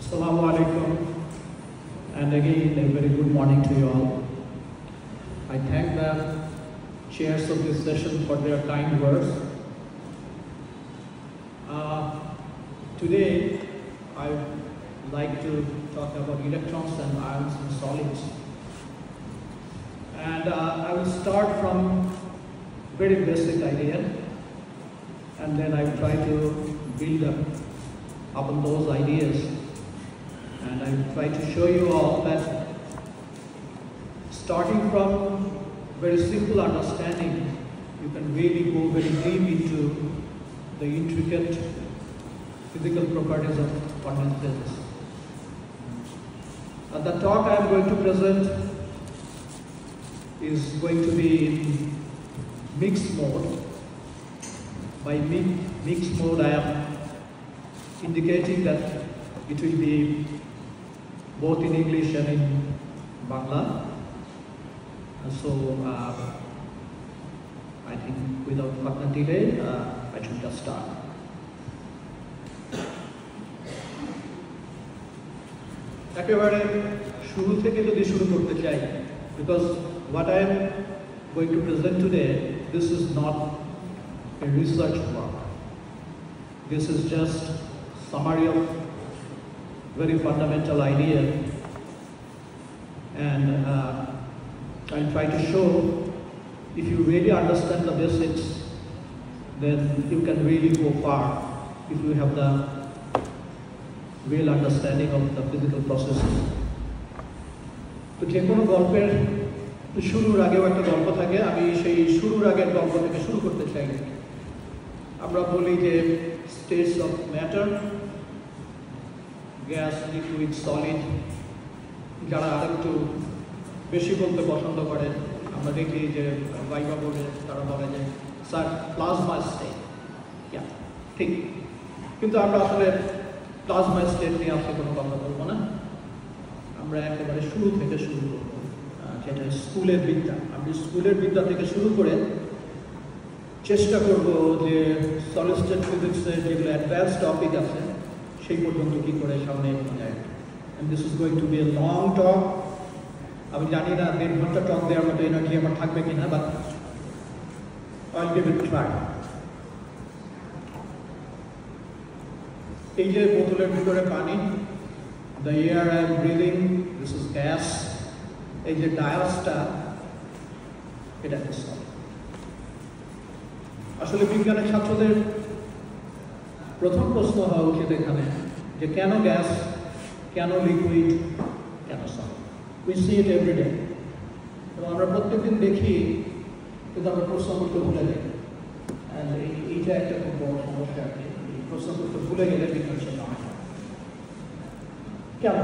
Assalamu alaikum, and again a very good morning to you all. I thank the chairs of this session for their kind words. Today, I would like to talk about electrons and ions and solids. And I will start from very basic idea, and then I will try to build up upon those ideas. And I will try to show you all that starting from very simple understanding, you can really go very deep into the intricate physical properties of quantum physics. The talk I am going to present is going to be in mixed mode. By mixed mode, I am indicating that it will be both in English and in Bangla. And so, I think without further delay, I should just start. একেবারে শুরু থেকে যদি শুরু করতে চাই, because what I am going to present today, this is not a research work. This is just summary of very fundamental idea, and I'll try to show if you really understand the basics, then you can really go far if you have the real understanding of the physical processes. তো যে কোনো গল্পের শুরুর আগেও একটা গল্প থাকে, আমি সেই শুরুর আগের গল্প থেকে শুরু করতে চাই। আমরা বলি যে states of matter, gas, liquid, solid. যারা আরেকটু বেশি বলতে পছন্দ করেন, আমরা দেখি যে ভাইবা বলে তারা বলে যে স্যার প্লাজমা স্টেট, ঠিক। কিন্তু আমরা আসলে প্লাজমা স্টেট নিয়ে আজকে কোনো কথা বলবো না, আমরা একেবারে শুরু থেকে শুরু করবো, যেটা স্কুলের বিদ্যা। আমি স্কুলের বিদ্যা থেকে শুরু করে চেষ্টা করব যে সলিড স্টেট ফিজিক্সের যেগুলো অ্যাডভান্স টপিক আছে সেই পর্যন্ত কী করে সামনে এগোনো যায়। And this is going to be a long talk. আমি জানি না 1.5 ঘন্টা টক দেওয়ার মতো এনার্জি আমার থাকবে কিনা, বাট আইল গিভ ইট ট্রাই। এই যে বোতলের ভিতরে পানি, the air I am breathing, this is gas. এই যে ডায়াসটা, এটা আসলে বিজ্ঞানের ছাত্রদের প্রথম প্রশ্ন হওয়া উচিত এখানে যে কেন গ্যাস, কেন লিকুইড, কেন solid. We see it everyday, এবং আমরা প্রত্যেকদিন দেখি, কিন্তু আমরা প্রশ্ন করতে ভুলে যাই। এইটা একটা খুব বড় সমস্যা আর কি, প্রশ্ন করতে ভুলে গেলে বিজ্ঞান শেখা হয় না। কেন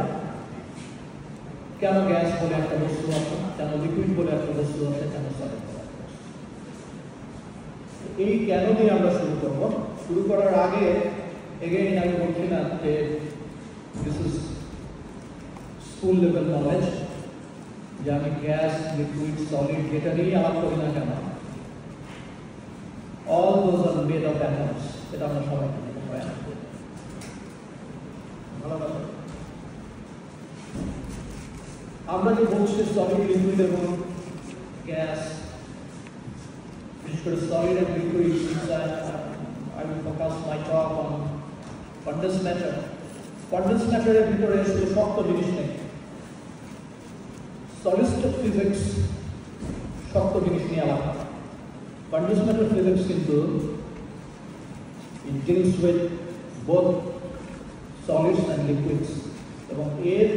কেন গ্যাস বলে একটা বস্তু আছে, কেন লিকুইড বলে একটা বস্তু আছে, কেন সলিড বলে একটা বস্তু। এই কেন দিয়ে আমরা শুরু করব। শুরু করার আগে এগেইন আমি বলছি না যে this is school level knowledge, যে আমি গ্যাস, লিকুইড, সলিড যেটা নিয়ে আলাপ করি না কেন, all those are made of atoms, এটা আমরা সবাই ভালোবাসি। আমরা যে বলছি সলিড, লিকুইড এবং গ্যাস, বিশেষ করে solid and liquid, I will focus my talk on condensed matter. Condensed matter এর ভিতরে শুধু শক্ত জিনিস নেই। সলিড স্টেট ফিজিক্স শক্ত জিনিস নিয়ে আলাদা। condensed matter physics কিন্তু it deals with both solids and liquids, এবং এর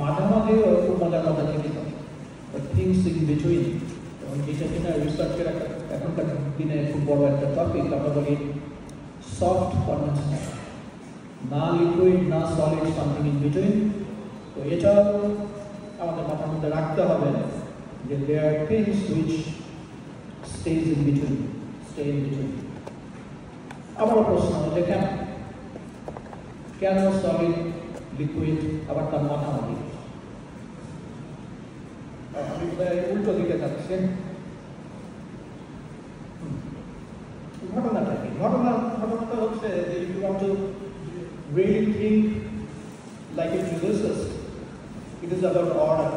মাঝামাঝি খুব মজার জিনিস আছে, থিংস ইন বিটুইন, এবং যেটা কিনা রিসার্চের একটা এখনকার দিনে খুব বড় একটা টপিক। আমরা বলি সফট কন্ডেন্স ম্যাটার, না লিকুইড না সলিড, সামথিং ইন বিটুইন। তো এটাও আমাদের মাথার মধ্যে রাখতে হবে যে there are things which stay in between, stay in between. আবার প্রশ্ন যে কেন সলিড, লিকুইড, আবার তার মাথামাঝি। আমি উল্টো দিকে যাচ্ছি। ঘটনাটা কি? ঘটনাটা হচ্ছে যে if you want to really think like a physicist, it is about order.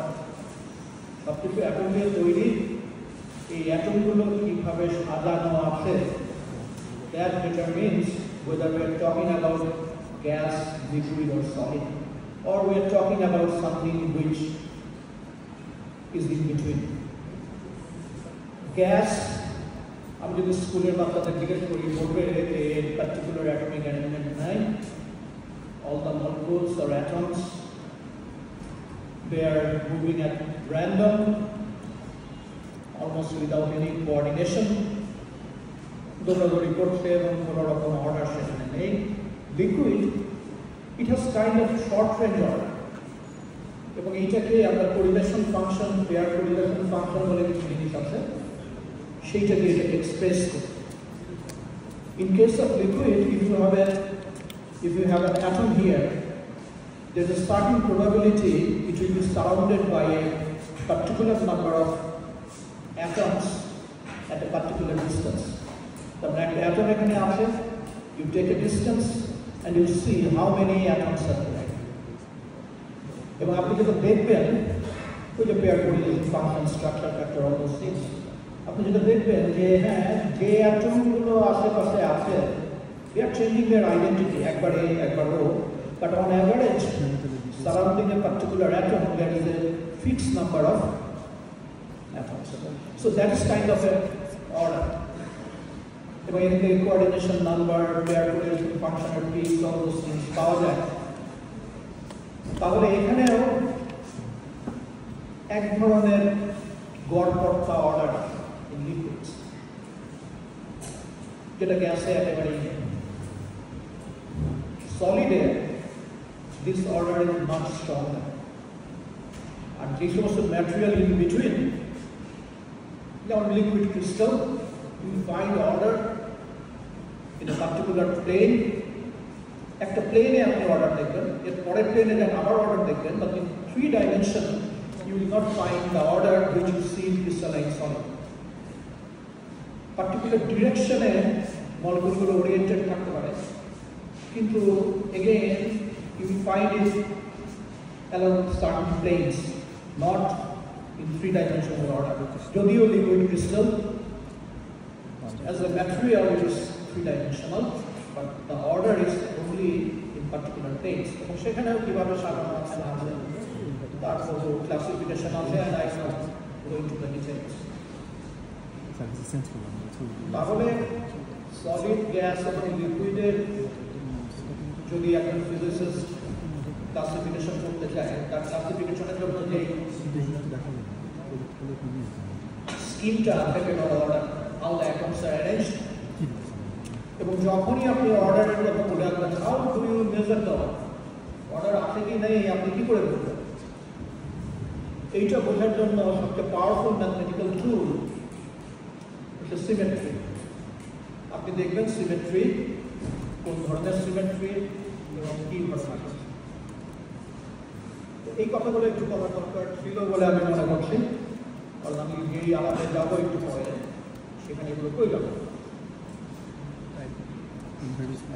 সবকিছু অ্যাটম দিয়ে তৈরি, এই অ্যাটমগুলো কীভাবে সাজানো আছে, that determines whether we are talking about gas, liquid or solid, or we are talking about something which is in between. Gas, আমি যদি স্কুলের বাচ্চাদের জিজ্ঞেস করি বলবে যে particular atomic arrangement নাই, all the molecules or atoms, they are moving at random, almost without any coordination. দৌড়াদৌড়ি করছে এবং কোনো রকম অর্ডার সেখানে নেই। Liquid, it has kind of short range order, এবং এইটাকে আমরা correlation function, pair correlation function বলে কিছু জিনিস আছে, সেইটাকে এটাকে এক্সপ্রেস করি। In case of liquid, if you have an atom here, there is a certain probability it will be surrounded by a particular number of atoms at a particular distance. The atom ekhane ashe, you take a distance and you see how many atoms are there. Ebong apni jeta dekhben ওই যে pair correlation function, structure factor, all those things, আপনি যেটা দেখবেন যে হ্যাঁ, যে অ্যাটমগুলো আশেপাশে আছে, they are changing their identity, একবার A একবার O, but on average surrounding a particular atom there is a fixed number of atoms. So that is kind of an order. এবং এতে কোঅর্ডিনেশন নাম্বার, পেয়ার কোরিলেশন ফাংশনের piece, all those things পাওয়া যায়। তাহলে এখানেও এক ধরনের গড়পড়তা অর্ডার আছে in liquids, যেটা গ্যাসে একেবারেই নেই। সলিডে this order is much stronger, and this was the material in between. Now liquid crystal, you find order in a particular plane. একটা প্লেনে আপনি অর্ডার দেখবেন, এর পরের প্লেনে যান আবার অর্ডার দেখবেন, but in 3 dimension you will not find the order which you see in crystalline solid. Particular direction-এ মলিকিউলগুলো ওরিয়েন্টেড থাকতে পারে, কিন্তু again you will find it along certain planes, not in 3-dimensional order. যদিও liquid crystal as a material it is 3-dimensional, but the order is only in particular planes. এবং সেখানেও কিভাবে সাজানো আছে না আছে, তারপর ক্লাসিফিকেশন আছে, and I am not going to the details. তাহলে সলিড, গ্যাস এবং লিকুইডের যদি একজন ফিজিসিস্ট ক্লাসিফিকেশন করতে চায়, তার ক্লাসিফিকেশনের জন্য যে স্কিমটা থাকে, order, how the atoms are arranged, এবং যখনই আপনি অর্ডারের কথা বলে আসবেন, how do you measure the order আছে কি নেই, আপনি কি করে বলবেন? এইটা বোঝার জন্য সবচেয়ে পাওয়ারফুল ম্যাথমেটিক্যাল টুল হচ্ছে সিমেট্রি। আপনি দেখবেন সিমেট্রি কোন ধরনের সিমেট্রি এবং কি ধরনের। এই কথাগুলো একটু কভার দরকার ছিল বলে আমি মনে করছি, কারণ আমি যেই আলাদা যাবো একটু পরে, সেখানে এগুলো প্রয়োজন।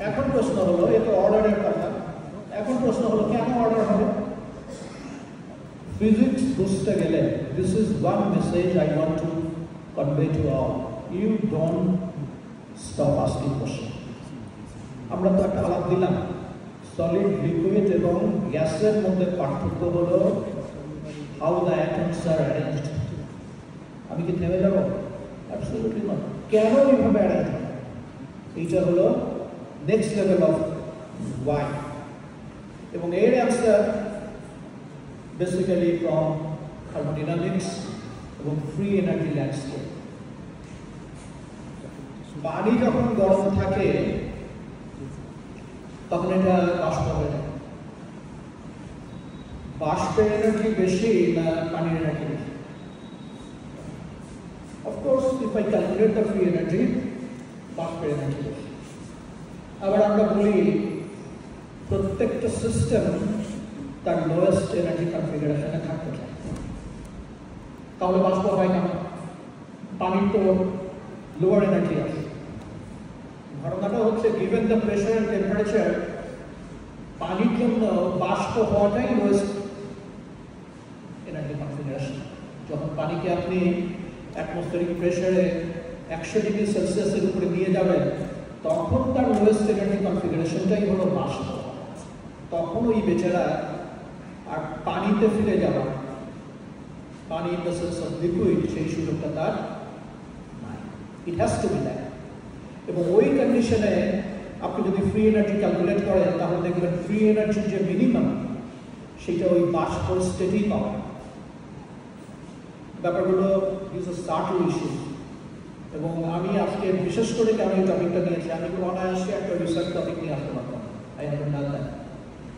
এখন প্রশ্ন হলো, এ তো অর্ডারের কথা, এখন প্রশ্ন হলো কেন অর্ডার হবে? ফিজিক্স বুঝতে গেলে this is one message I want to convey to all, you don't stop asking question. আমরা তো একটা আলাপ দিলাম, সলিড, লিকুইড এবং গ্যাসের মধ্যে পার্থক্য হলো how the atoms are arranged. আমি কি থেমে যাব? Absolutely not. কেন এইভাবে অ্যারেঞ্জ হয়? এইটা হলো নেক্সট লেভেল অফ ওয়াই, এবং এর অ্যান্সার বেসিক্যালি ফ্রম থার্মোডাইনামিক্স এবং ফ্রি এনার্জি ল্যান্ডস্কেপ। পানি যখন গরম থাকে তখন এটা বাষ্প হয়ে যায়। বাষ্পের এনার্জি বেশি না পানির এনার্জি বেশি? Of course if I calculate the free energy, বাষ্পের এনার্জি বেশি। আবার আমরা বলি প্রত্যেকটা সিস্টেম তার লোয়েস্ট এনার্জি কনফিগারেশনে থাকতে চায়, তাহলে বাষ্প হয় কেন? পানির তো লোয়ার এনার্জি আছে। ধারণাটা হচ্ছে given the pressure and temperature পানির জন্য বাষ্প হওয়াটাই লোয়েস্ট এনার্জি কনফিগারেশন। যখন পানিকে আপনি অ্যাটমসফিয়ারিক প্রেসারে 100 ডিগ্রি সেলসিয়াসের উপরে নিয়ে যাবেন, তখন তার লোয়েস্ট এনার্জি কনফিগারেশনটাই হলো বাষ্প। তখন ওই বেচারা আর পানিতে ফিরে যাওয়া, পানি in the sense of liquid, সেই সুযোগটা তার নাই। It has to be that. এবং ওই কন্ডিশনে আপনি যদি ফ্রি এনার্জি ক্যালকুলেট করেন, তাহলে দেখবেন ফ্রি এনার্জির যে মিনিমাম, সেটা ওই বাষ্প স্টেটেই পাবেন। ব্যাপারগুলো ইজ আ সার্টেল ইস্যু। এবং আমি আজকে বিশেষ করে কেন এই টপিকটা নিয়েছি, আমি খুব অনায়াসে একটা রিসার্চ টপিক নিয়ে আসতে পারতাম, আই হ্যাভ ডান দ্যাট।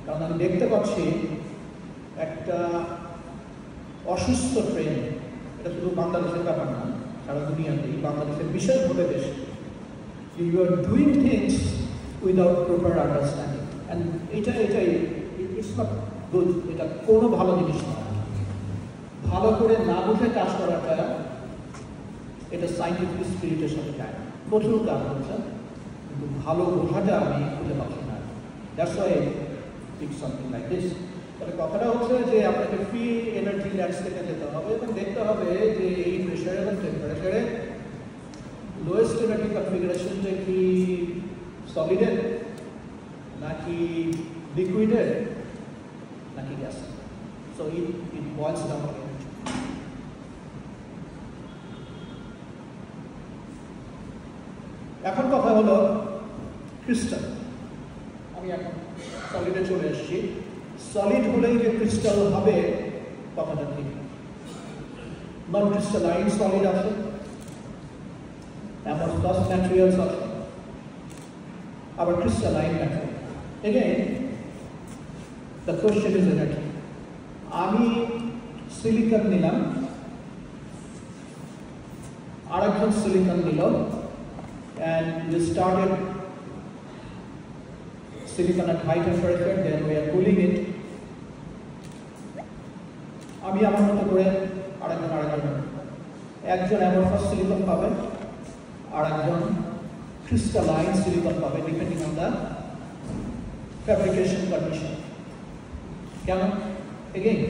কারণ আমি দেখতে পাচ্ছি একটা অসুস্থ ট্রেন, এটা শুধু বাংলাদেশের ব্যাপার না, সারা দুনিয়াতেই, বাংলাদেশের বিশেষভাবে বেশি। You are doing things without proper understanding, and এটাই ইটস নট গুড। এটা কোনো ভালো জিনিস না। ভালো করে না বুঝে কাজ করাটা, এটা সাইন্টিফিক স্পিরিটের সাথে যায়, প্রচুর কাজ হচ্ছে, কিন্তু ভালো বোঝাটা আমি খুঁজে পাচ্ছি না। That's why it's something like this. তাহলে কথাটা হচ্ছে যে আপনাকে ফ্রি এনার্জি ল্যান্ডস্কেপে যেতে হবে এবং দেখতে হবে যে এই প্রেশার এবং টেম্পারেচারে লোয়েস্ট এনার্জি কনফিগারেশনটা কি সলিডের, নাকি লিকুইডের, নাকি gas. So it বয়েলস down to energy. এখন কথা হলো ক্রিস্টাল। আমি এখন সলিডে চলে এসেছি। সলিড হলেই যে ক্রিস্টাল হবে কথাটা ঠিক। নন ক্রিস্টালাইন সলিড আছে, অ্যামরফাস ম্যাটেরিয়ালস আছে, আবার crystalline material. Again the question is energy. আমি সিলিকন নিলাম, আরেকজন সিলিকন নিল, and we started silicon at high temperature, then we are cooling it. আমি আমার মতো করে একজন অ্যামরফাস সিলিকন পাবেন, আর একজন ক্রিস্টালাইন সিলিকন পাবে, depending on the fabrication condition. কেন? এগেইন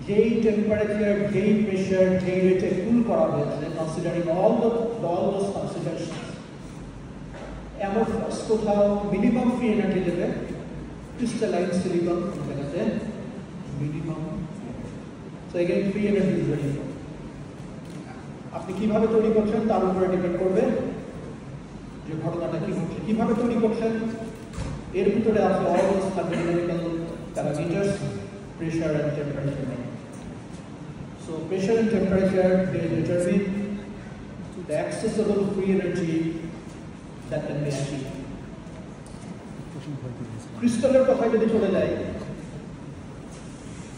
যেই টেম্পারেচার, যেই প্রেশার, যেই রেটে কুল করা হয়েছে, considering all those considerations, amorphous কোথাও মিনিমাম ফ্রি এনার্জি দেবে, ক্রিস্টালাইন সিলিকন দেখাচ্ছে minimum. So again free energy is very important. আপনি কিভাবে তৈরি করছেন তার উপরে ডিপেন্ড করবে যে ঘটনাটা কি হচ্ছে। কিভাবে তৈরি করছেন এর ভিতরে আছে all those thermodynamical parameters, pressure and temperature. So pressure and temperature, they determine the accessible free energy that can be achieved. ক্রিস্টালের কথায় যদি চলে যাই,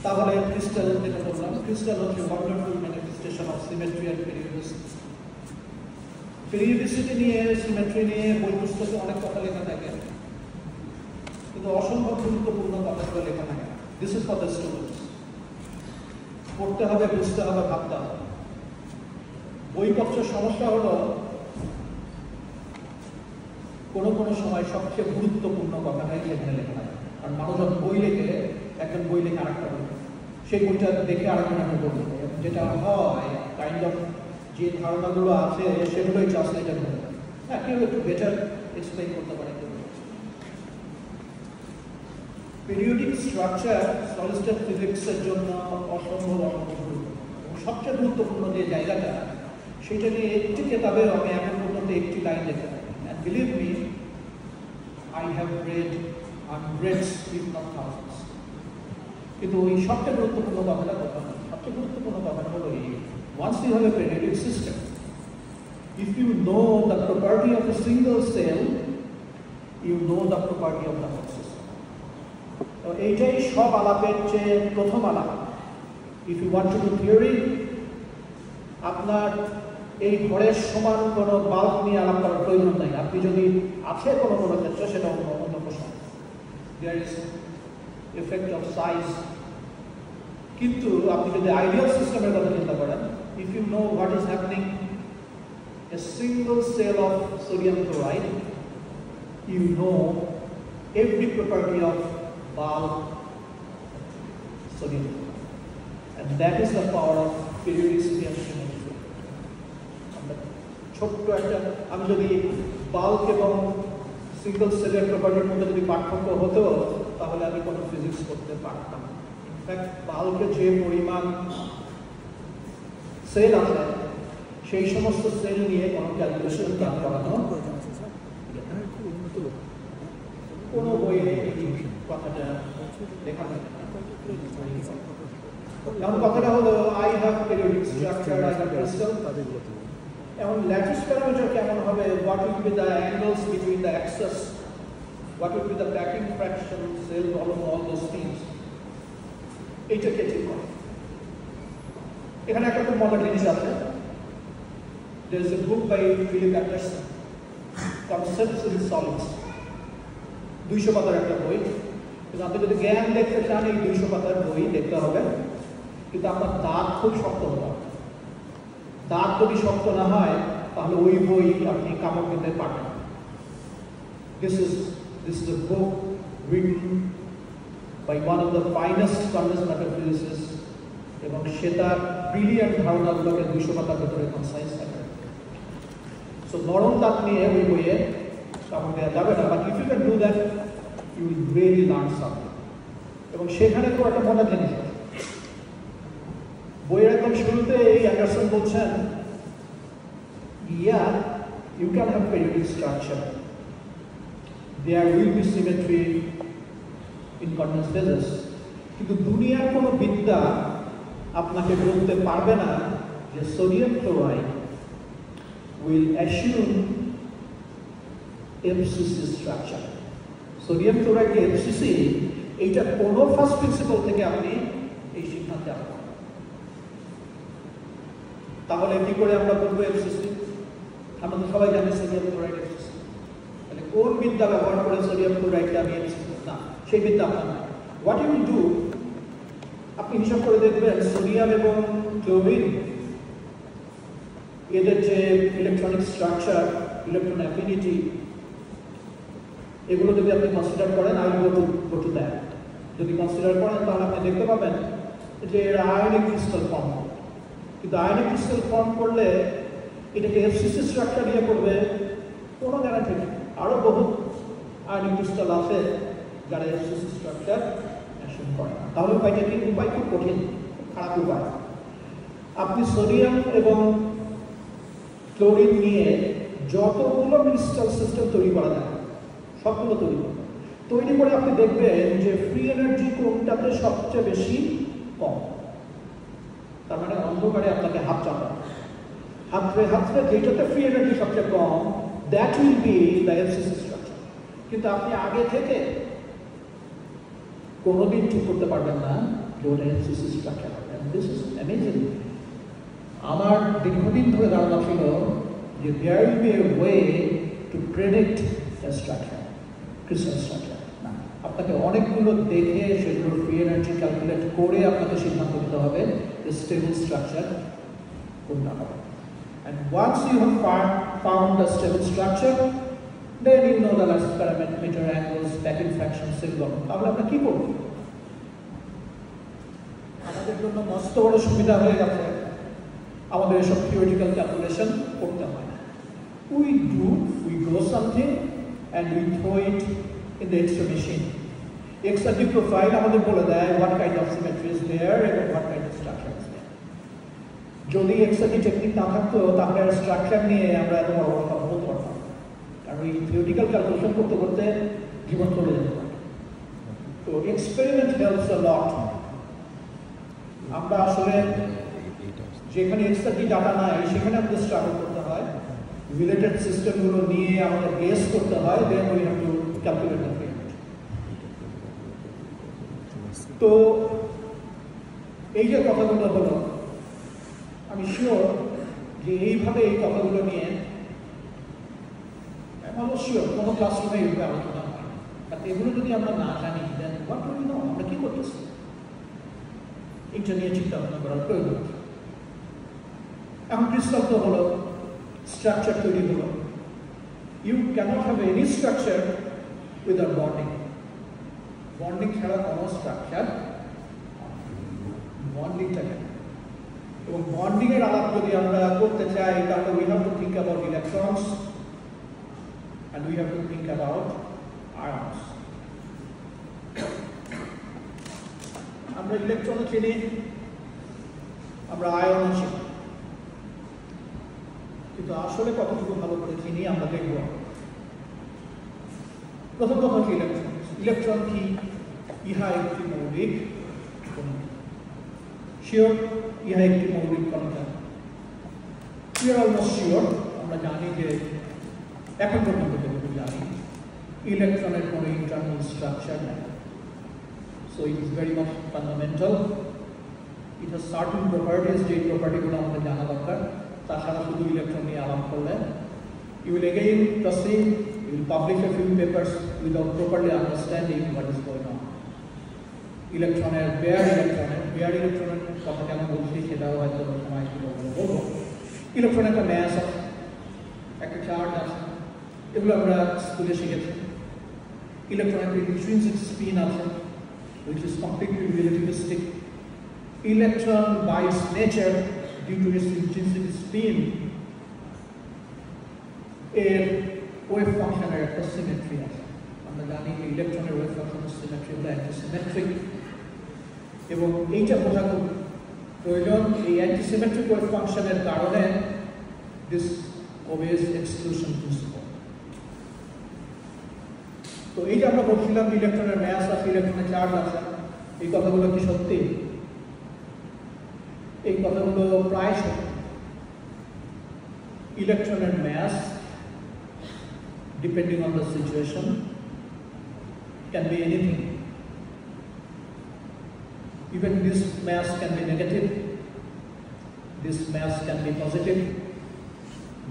তাহলে ক্রিস্টাল যেটা বললাম, ক্রিস্টাল হচ্ছে wonderful manifestation of symmetry and periodicity. Periodicity নিয়ে, সিমেট্রি নিয়ে বই পুস্তকে অনেক কথা লেখা থাকে, কিন্তু অসম্ভব গুরুত্বপূর্ণ কথাগুলো লেখা থাকে। This is for the students. পড়তে হবে, বুঝতে হবে, ভাবতে হবে। বইপত্রের সমস্যা হলো কোনো সময় সবচেয়ে গুরুত্বপূর্ণ কথাটাই সেখানে লেখা থাকে। আর মানুষ যখন বই লেখে, একজন বই লেখে আরেকটা বই, সেই বইটা দেখে আরেকজন একটা বই লেখে, যেটা হয় কাইন্ড অফ যে ধারণাগুলো আছে সেগুলোই ট্রান্সলেটেড হয়ে যায়। হ্যাঁ, কেউ একটু বেটার এক্সপ্লেইন করতে পারে। পিরিয়ডিক স্ট্রাকচার সলিড স্টেট ফিজিক্সের জন্য অসম্ভব গুরুত্বপূর্ণ। এবং সবচেয়ে গুরুত্বপূর্ণ যে জায়গাটা, সেটা নিয়ে একটি কেতাবের আমি এখন পর্যন্ত একটি লাইন লেখা থাকি। And believe me, I have read hundreds if not thousands. কিন্তু ওই সবচেয়ে গুরুত্বপূর্ণ কথাটা কথা না। সবচেয়ে গুরুত্বপূর্ণ কথাটা হলো এই, once you have a periodic system, if you know the property of a single cell, you know the property of the whole system. এইটাই সব আলাপের চেয়ে প্রথম আলাপ। If you want to do theory, আপনার এই ঘরের সমান কোনো বাল্ব নিয়ে আলাপ করার প্রয়োজন নাই। আপনি যদি আছে কোনো ক্ষেত্রে, সেটা অন্য প্রশ্ন, there is effect of size. কিন্তু আপনি যদি আইডিয়াল সিস্টেমের কথা চিন্তা করেন, if you know what is happening a single cell of sodium chloride, you know every property of bulk sodium. And that is the power of periodicity and symmetry. ছোট্ট একটা আমি যদি বাল্ক এবং সিঙ্গল সেলের প্রপার্টির মধ্যে যদি পার্থক্য হতো তাহলে আমি কোনো ফিজিক্স করতে পারতাম না। ইনফ্যাক্ট বাল্কে যে পরিমাণ সেল আছে সেই সমস্ত সেল নিয়ে কোনো ক্যালকুলেশন করানো কোনো বইয়ে এই কথাটা লেখা থাকে না। এখন কথাটা হলো I have periodic structure, I have crystal. এখন ল্যাটিস প্যারামিটার কেমন হবে? What will be the angles between the axes, what will be the packing fraction, cell volume, all those things, এইটাকে ঠিক করে। এখানে একটা খুব মজার জিনিস আছে। There is a book by Philip Anderson, Concepts in Solids, 200 পাতার একটা বই। কিন্তু আপনি যদি জ্ঞান দেখতে চান এই 200 পাতার বই দেখতে হবে, কিন্তু আপনার দাঁত খুব শক্ত হতে হবে। দাঁত যদি শক্ত না হয় তাহলে ওই বই আপনি কামড় দিতে পারবেন। This is a book written by one of the finest condensed matter physicists, এবং সে তার ব্রিলিয়ান্ট ধারণাগুলোকে 200 পাতার ভেতরে কনসাইজ থাকে। সো নরম দাঁত নিয়ে ওই বইয়ে কামড় দেওয়া যাবে না, but if you can do that you will really learn something. এবং সেখানে তো একটা মজার জিনিস আছে, বইয়ের একদম শুরুতে এই অ্যান্ডারসন বলছেন, yeah, you can have periodic structure, there will be symmetry in condensed phases, কিন্তু দুনিয়ার কোনো বিদ্যা আপনাকে বলতে পারবে না যে sodium chloride will assume FCC structure. Sodium chloride FCC এইটা কোনো ফার্স্ট প্রিন্সিপাল থেকে আপনি এই সিদ্ধান্তে আসবেন। তাহলে কি করে আমরা বলবো FCC? আমরা তো সবাই জানি সোডিয়াম ক্লোরাইড FCC। তাহলে কোন বিদ্যা ব্যবহার করে সোডিয়াম ক্লোরাইডটা আমি FCC না, সেই বিদ্যা আপনার নাই। হোয়াট ইউ উইল ডু, আপনি হিসাব করে দেখবেন সোডিয়াম এবং ক্লোরিন এদের যে ইলেকট্রনিক স্ট্রাকচার, ইলেকট্রন অ্যাফিনিটি, এগুলো যদি আপনি কনসিডার করেন, I will go to that. যদি কনসিডার করেন তাহলে আপনি দেখতে পাবেন যে এরা আয়নিক ক্রিস্টাল ফর্ম করে। কিন্তু আয়নিক ক্রিস্টাল ফর্ম করলে এটাকে FCC স্ট্রাকচার দিয়ে করবে কোনো গ্যারান্টি নেই। আরও বহু আয়নিক ক্রিস্টাল আছে যারা FCC স্ট্রাকচার অ্যাসিউম করে না। তাহলে উপায়টা কি? উপায় খুব কঠিন, খারাপ উপায়। আপনি সোডিয়াম এবং ক্লোরিন নিয়ে যতগুলো ক্রিস্টাল সিস্টেম তৈরি করা যায় সবগুলো তৈরি করে আপনি দেখবেন যে ফ্রি এনার্জি কোনটাতে সবচেয়ে বেশি কম। তার মানে অন্ধকারে আপনাকে হাত চাপানো, হাতরে যেটাতে ফ্রি এনার্জি সবচেয়ে কম, that will be the FCC structure. কিন্তু আপনি আগে থেকে কোনোদিন ঠিক করতে পারবেন না যে ওটা FCC স্ট্রাকচার হবে। This is amazing. আমার দীর্ঘদিন ধরে ধারণা ছিল যে there will be a way to predict the structure, crystal structure. না, আপনাকে অনেকগুলো দেখে সেগুলোর ফ্রি এনার্জি ক্যালকুলেট করে আপনাকে সিদ্ধান্ত নিতে হবে যে স্টেবল স্ট্রাকচার কোনটা হবে। And once you have found the stable structure, then you know the last parameter, angles, packing fraction, cell volume. তাহলে আমরা কি করব? আমাদের জন্য মস্ত বড় সুবিধা হয়ে গেছে, আমাদের এসব থিওরিটিক্যাল ক্যালকুলেশন করতে হয় না। We grow something and we throw it in the X-ray machine. XRD profile আমাদের বলে দেয় what kind of symmetry is there এবং what kind of structure is there. যদি XRD টেকনিক না থাকতো তাহলে আর স্ট্রাকচার নিয়ে আমরা এত বড় কথা বলতে পারতাম, কারণ এই থিওরিটিক্যাল ক্যালকুলেশন করতে করতে জীবন চলে যেতে পারে। তো এক্সপেরিমেন্ট হেল্পস আ লট। আমরা আসলে যেখানে এক্সট্রা ডাটা নাই সেখানে আমাদের স্ট্রাগল করতে হয়, রিলেটেড সিস্টেমগুলো নিয়ে আমাদের গেস করতে হয়, then we have to calculate the field. তো এই যে কথাগুলো হলো, আমি শিওর যে এইভাবে এই কথাগুলো নিয়ে অবশ্যই কোনো ক্লাসরুমে এইভাবে আলোচনা হয়। কারণ এগুলো যদি আমরা না জানি দেন হোয়াট ডু উই নো, আমরা কি করতেছি, এটা নিয়ে চিন্তা ভাবনা করার প্রয়োজন। এখন ক্রিস্টাল তো হলো, স্ট্রাকচার তৈরি হলো। You can't have any structure without bonding. Bonding ছাড়া কোনো স্ট্রাকচার বন্ডিংটা কেন এবং বন্ডিং এর আলাপ যদি আমরা করতে চাই তাহলে we have to think about electrons and we have to think about ions. আমরা ইলেকট্রন চিনি, আমরা আয়ন চিনি, কিন্তু আসলে কতটুকু ভালো করে চিনি আমরা দেখব। প্রথম কথা হচ্ছে ইলেকট্রন। ইলেকট্রন কি? ইহা একটি মৌলিক কণিকা। শিওর ইহা একটি মৌলিক কণিকা। We are almost sure, আমরা জানি যে এখন পর্যন্ত যেটুকু জানি ইলেকট্রনের কোনো ইন্টারনাল স্ট্রাকচার নেই। So it is very much fundamental. It has certain properties, যে প্রপার্টিগুলো আমাদের জানা দরকার। তাছাড়া শুধু ইলেকট্রন নিয়ে আলাপ করলে you will again proceed, you will publish a few papers without properly understanding what is going on. ইলেকট্রনের বেয়ার ইলেকট্রনের কথা কেন বলছি সেটাও হয়তো সময় বলবো। ইলেকট্রন একটা ম্যাস আছে, একটা চার্জ আছে, এগুলো আমরা স্কুলে শিখেছি। ইলেকট্রনের ইন্ট্রিনসিক স্পিন আছে, which is completely relativistic. Electron by its nature, due to its intrinsic spin, এর ওয়েভ ফাংশনের একটা সিমেট্রি আছে। আমরা জানি যে ইলেকট্রনের ওয়েভ ফাংশনের সিমেট্রি হলো অ্যান্টিসিমেট্রিক, এবং এইটা বোঝা খুব প্রয়োজন। এই অ্যান্টিসিমেট্রিক ওয়েভ ফাংশনের কারণে দিস obeys exclusion principle. তো এই যে আমরা বলছিলাম ইলেকট্রনের ম্যাস আছে, ইলেকট্রনের চার্জ আছে, এই কথাগুলো কি সত্যি? এই কথাগুলো প্রায় সত্যি। ইলেকট্রনের mass depending on the situation can be anything. Even this mass can be negative, this mass can be positive,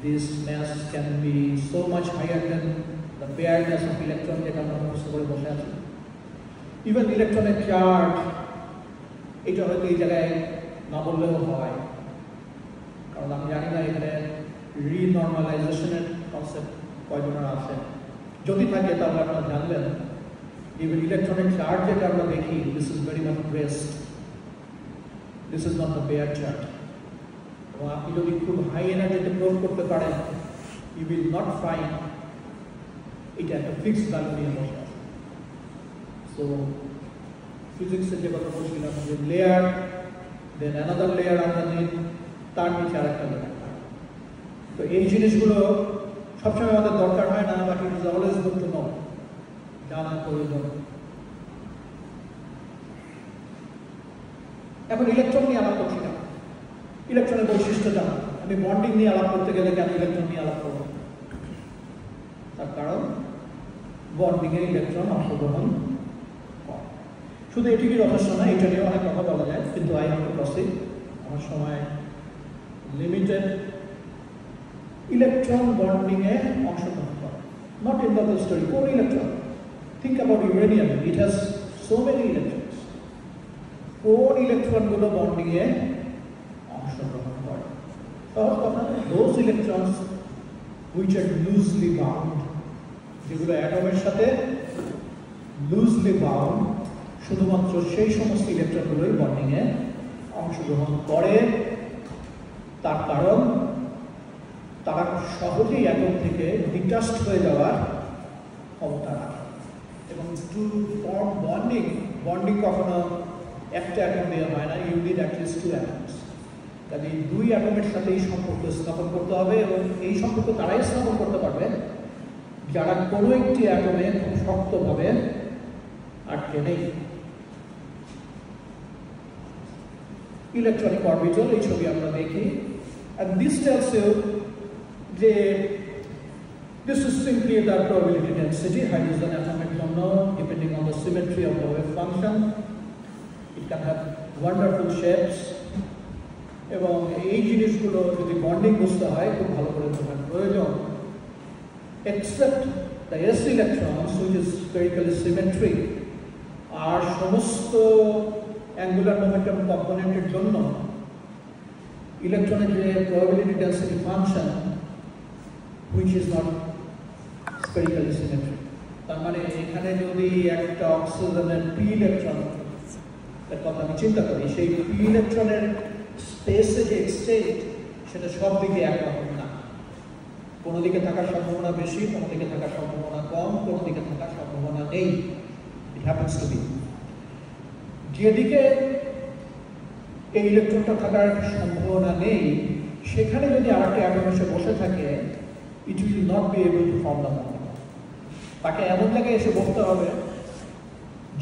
this mass can be so much higher than the bareness of electron that আমরা মুখস্থ করে বসে আছি। Even ইলেকট্রনের charge, এটা হয়তো এই জায়গায় না বললেও হয়, কারণ আমি জানি না এখানে রিনর্মালাইজেশনের কনসেপ্ট কয়জনের আছে। যদি থাকে তাহলে আপনারা জানবেন ইভেন ইলেকট্রনের চার্জ যেটা আমরা দেখি, this is very much rest, this is not the bare charge. এবং আপনি যদি খুব হাই এনার্জিতে প্রয়োগ করতে পারেন, ইউ উইল নট ফাইন্ড এটা একটা ফিক্সড ভ্যালু নিয়ে বসে আছে। সো ফিজিক্সের যে কথা বলছিলাম যে লেয়ার, দেন অ্যানাদার লেয়ার আন্ডারনিথ, তার নিচে আরেকটা লেয়ার। তো এই জিনিসগুলো সবসময় আমাদের দরকার হয় না, but it is always good to know, জানা প্রয়োজন। এখন ইলেকট্রন নিয়ে আলাপ করছি না, ইলেকট্রনের বৈশিষ্ট্য জানা। আমি বন্ডিং নিয়ে আলাপ করতে গেলে কেন ইলেকট্রন নিয়ে আলাপ করব? তার কারণ বন্ডিং এ ইলেকট্রন অংশগ্রহণ করে। শুধু এটুকুই রহস্য না, এটা নিয়ে অনেক কথা বলা যায়, কিন্তু আই হ্যাভ টু প্রসিড, আমার সময় লিমিটেড। ইলেকট্রন বন্ডিং এ অংশগ্রহণ করে, নট ইন দ্য স্টোরি। কোন electron? Think about uranium, it has so many electrons. কোন ইলেকট্রনগুলো বন্ডিং এ অংশগ্রহণ করে? সহজ কথা, those electrons which are loosely bound, যেগুলো অ্যাটমের সাথে লুজলি বাউন্ড, শুধুমাত্র সেই সমস্ত ইলেকট্রনগুলোই বন্ডিং এ অংশগ্রহণ করে। তার কারণ তারা সহজেই অ্যাটম থেকে ডিটাচড হয়ে যাওয়ার ক্ষমতা রাখে। এবং টু ফর্ম বন্ডিং কখনো একটা অ্যাটম দিয়ে হয় না, you need at least two atoms. কাজে এই দুই অ্যাটমের সাথে এই সম্পর্ক স্থাপন করতে হবে, এবং এই সম্পর্ক তারাই স্থাপন করতে পারবে যারা কোনো একটি অ্যাটমে খুব শক্তভাবে আটকে নেই। ইলেকট্রনিক অরবিটাল, এই ছবি আমরা দেখি, and this tells you যে this is simply the probability density, hydrogen atomic number depending on the symmetry of the wave function. It can have wonderful shapes, এবং এই জিনিসগুলো যদি বন্ডিং বুঝতে হয় খুব ভালো করে বোঝার প্রয়োজন। Except the s electrons, which is spherically symmetric, আর সমস্ত অ্যাঙ্গুলার মোমেন্টাম কম্পোনেন্টের জন্য ইলেকট্রনের যে probability density function, which is not spherically symmetric, তার মানে এখানে যদি একটা অক্সিজেনের পি ইলেকট্রন এর কথা আমি চিন্তা করি, সেই পি ইলেকট্রনের স্পেসে যে এক্সচেঞ্জ সেটা সব দিকে একরকম না। কোনো দিকে থাকার সম্ভাবনা বেশি, কোনো দিকে থাকার সম্ভাবনা কম, কোনো দিকে থাকার সম্ভাবনা নেই। ইট হ্যাপেন্স টু বি যেদিকে এই ইলেকট্রনটা থাকার সম্ভাবনা নেই, সেখানে যদি আরেকটা অ্যাটম এসে বসে থাকে, it will not be able to form the bond. তাকে এমন জায়গায় এসে বসতে হবে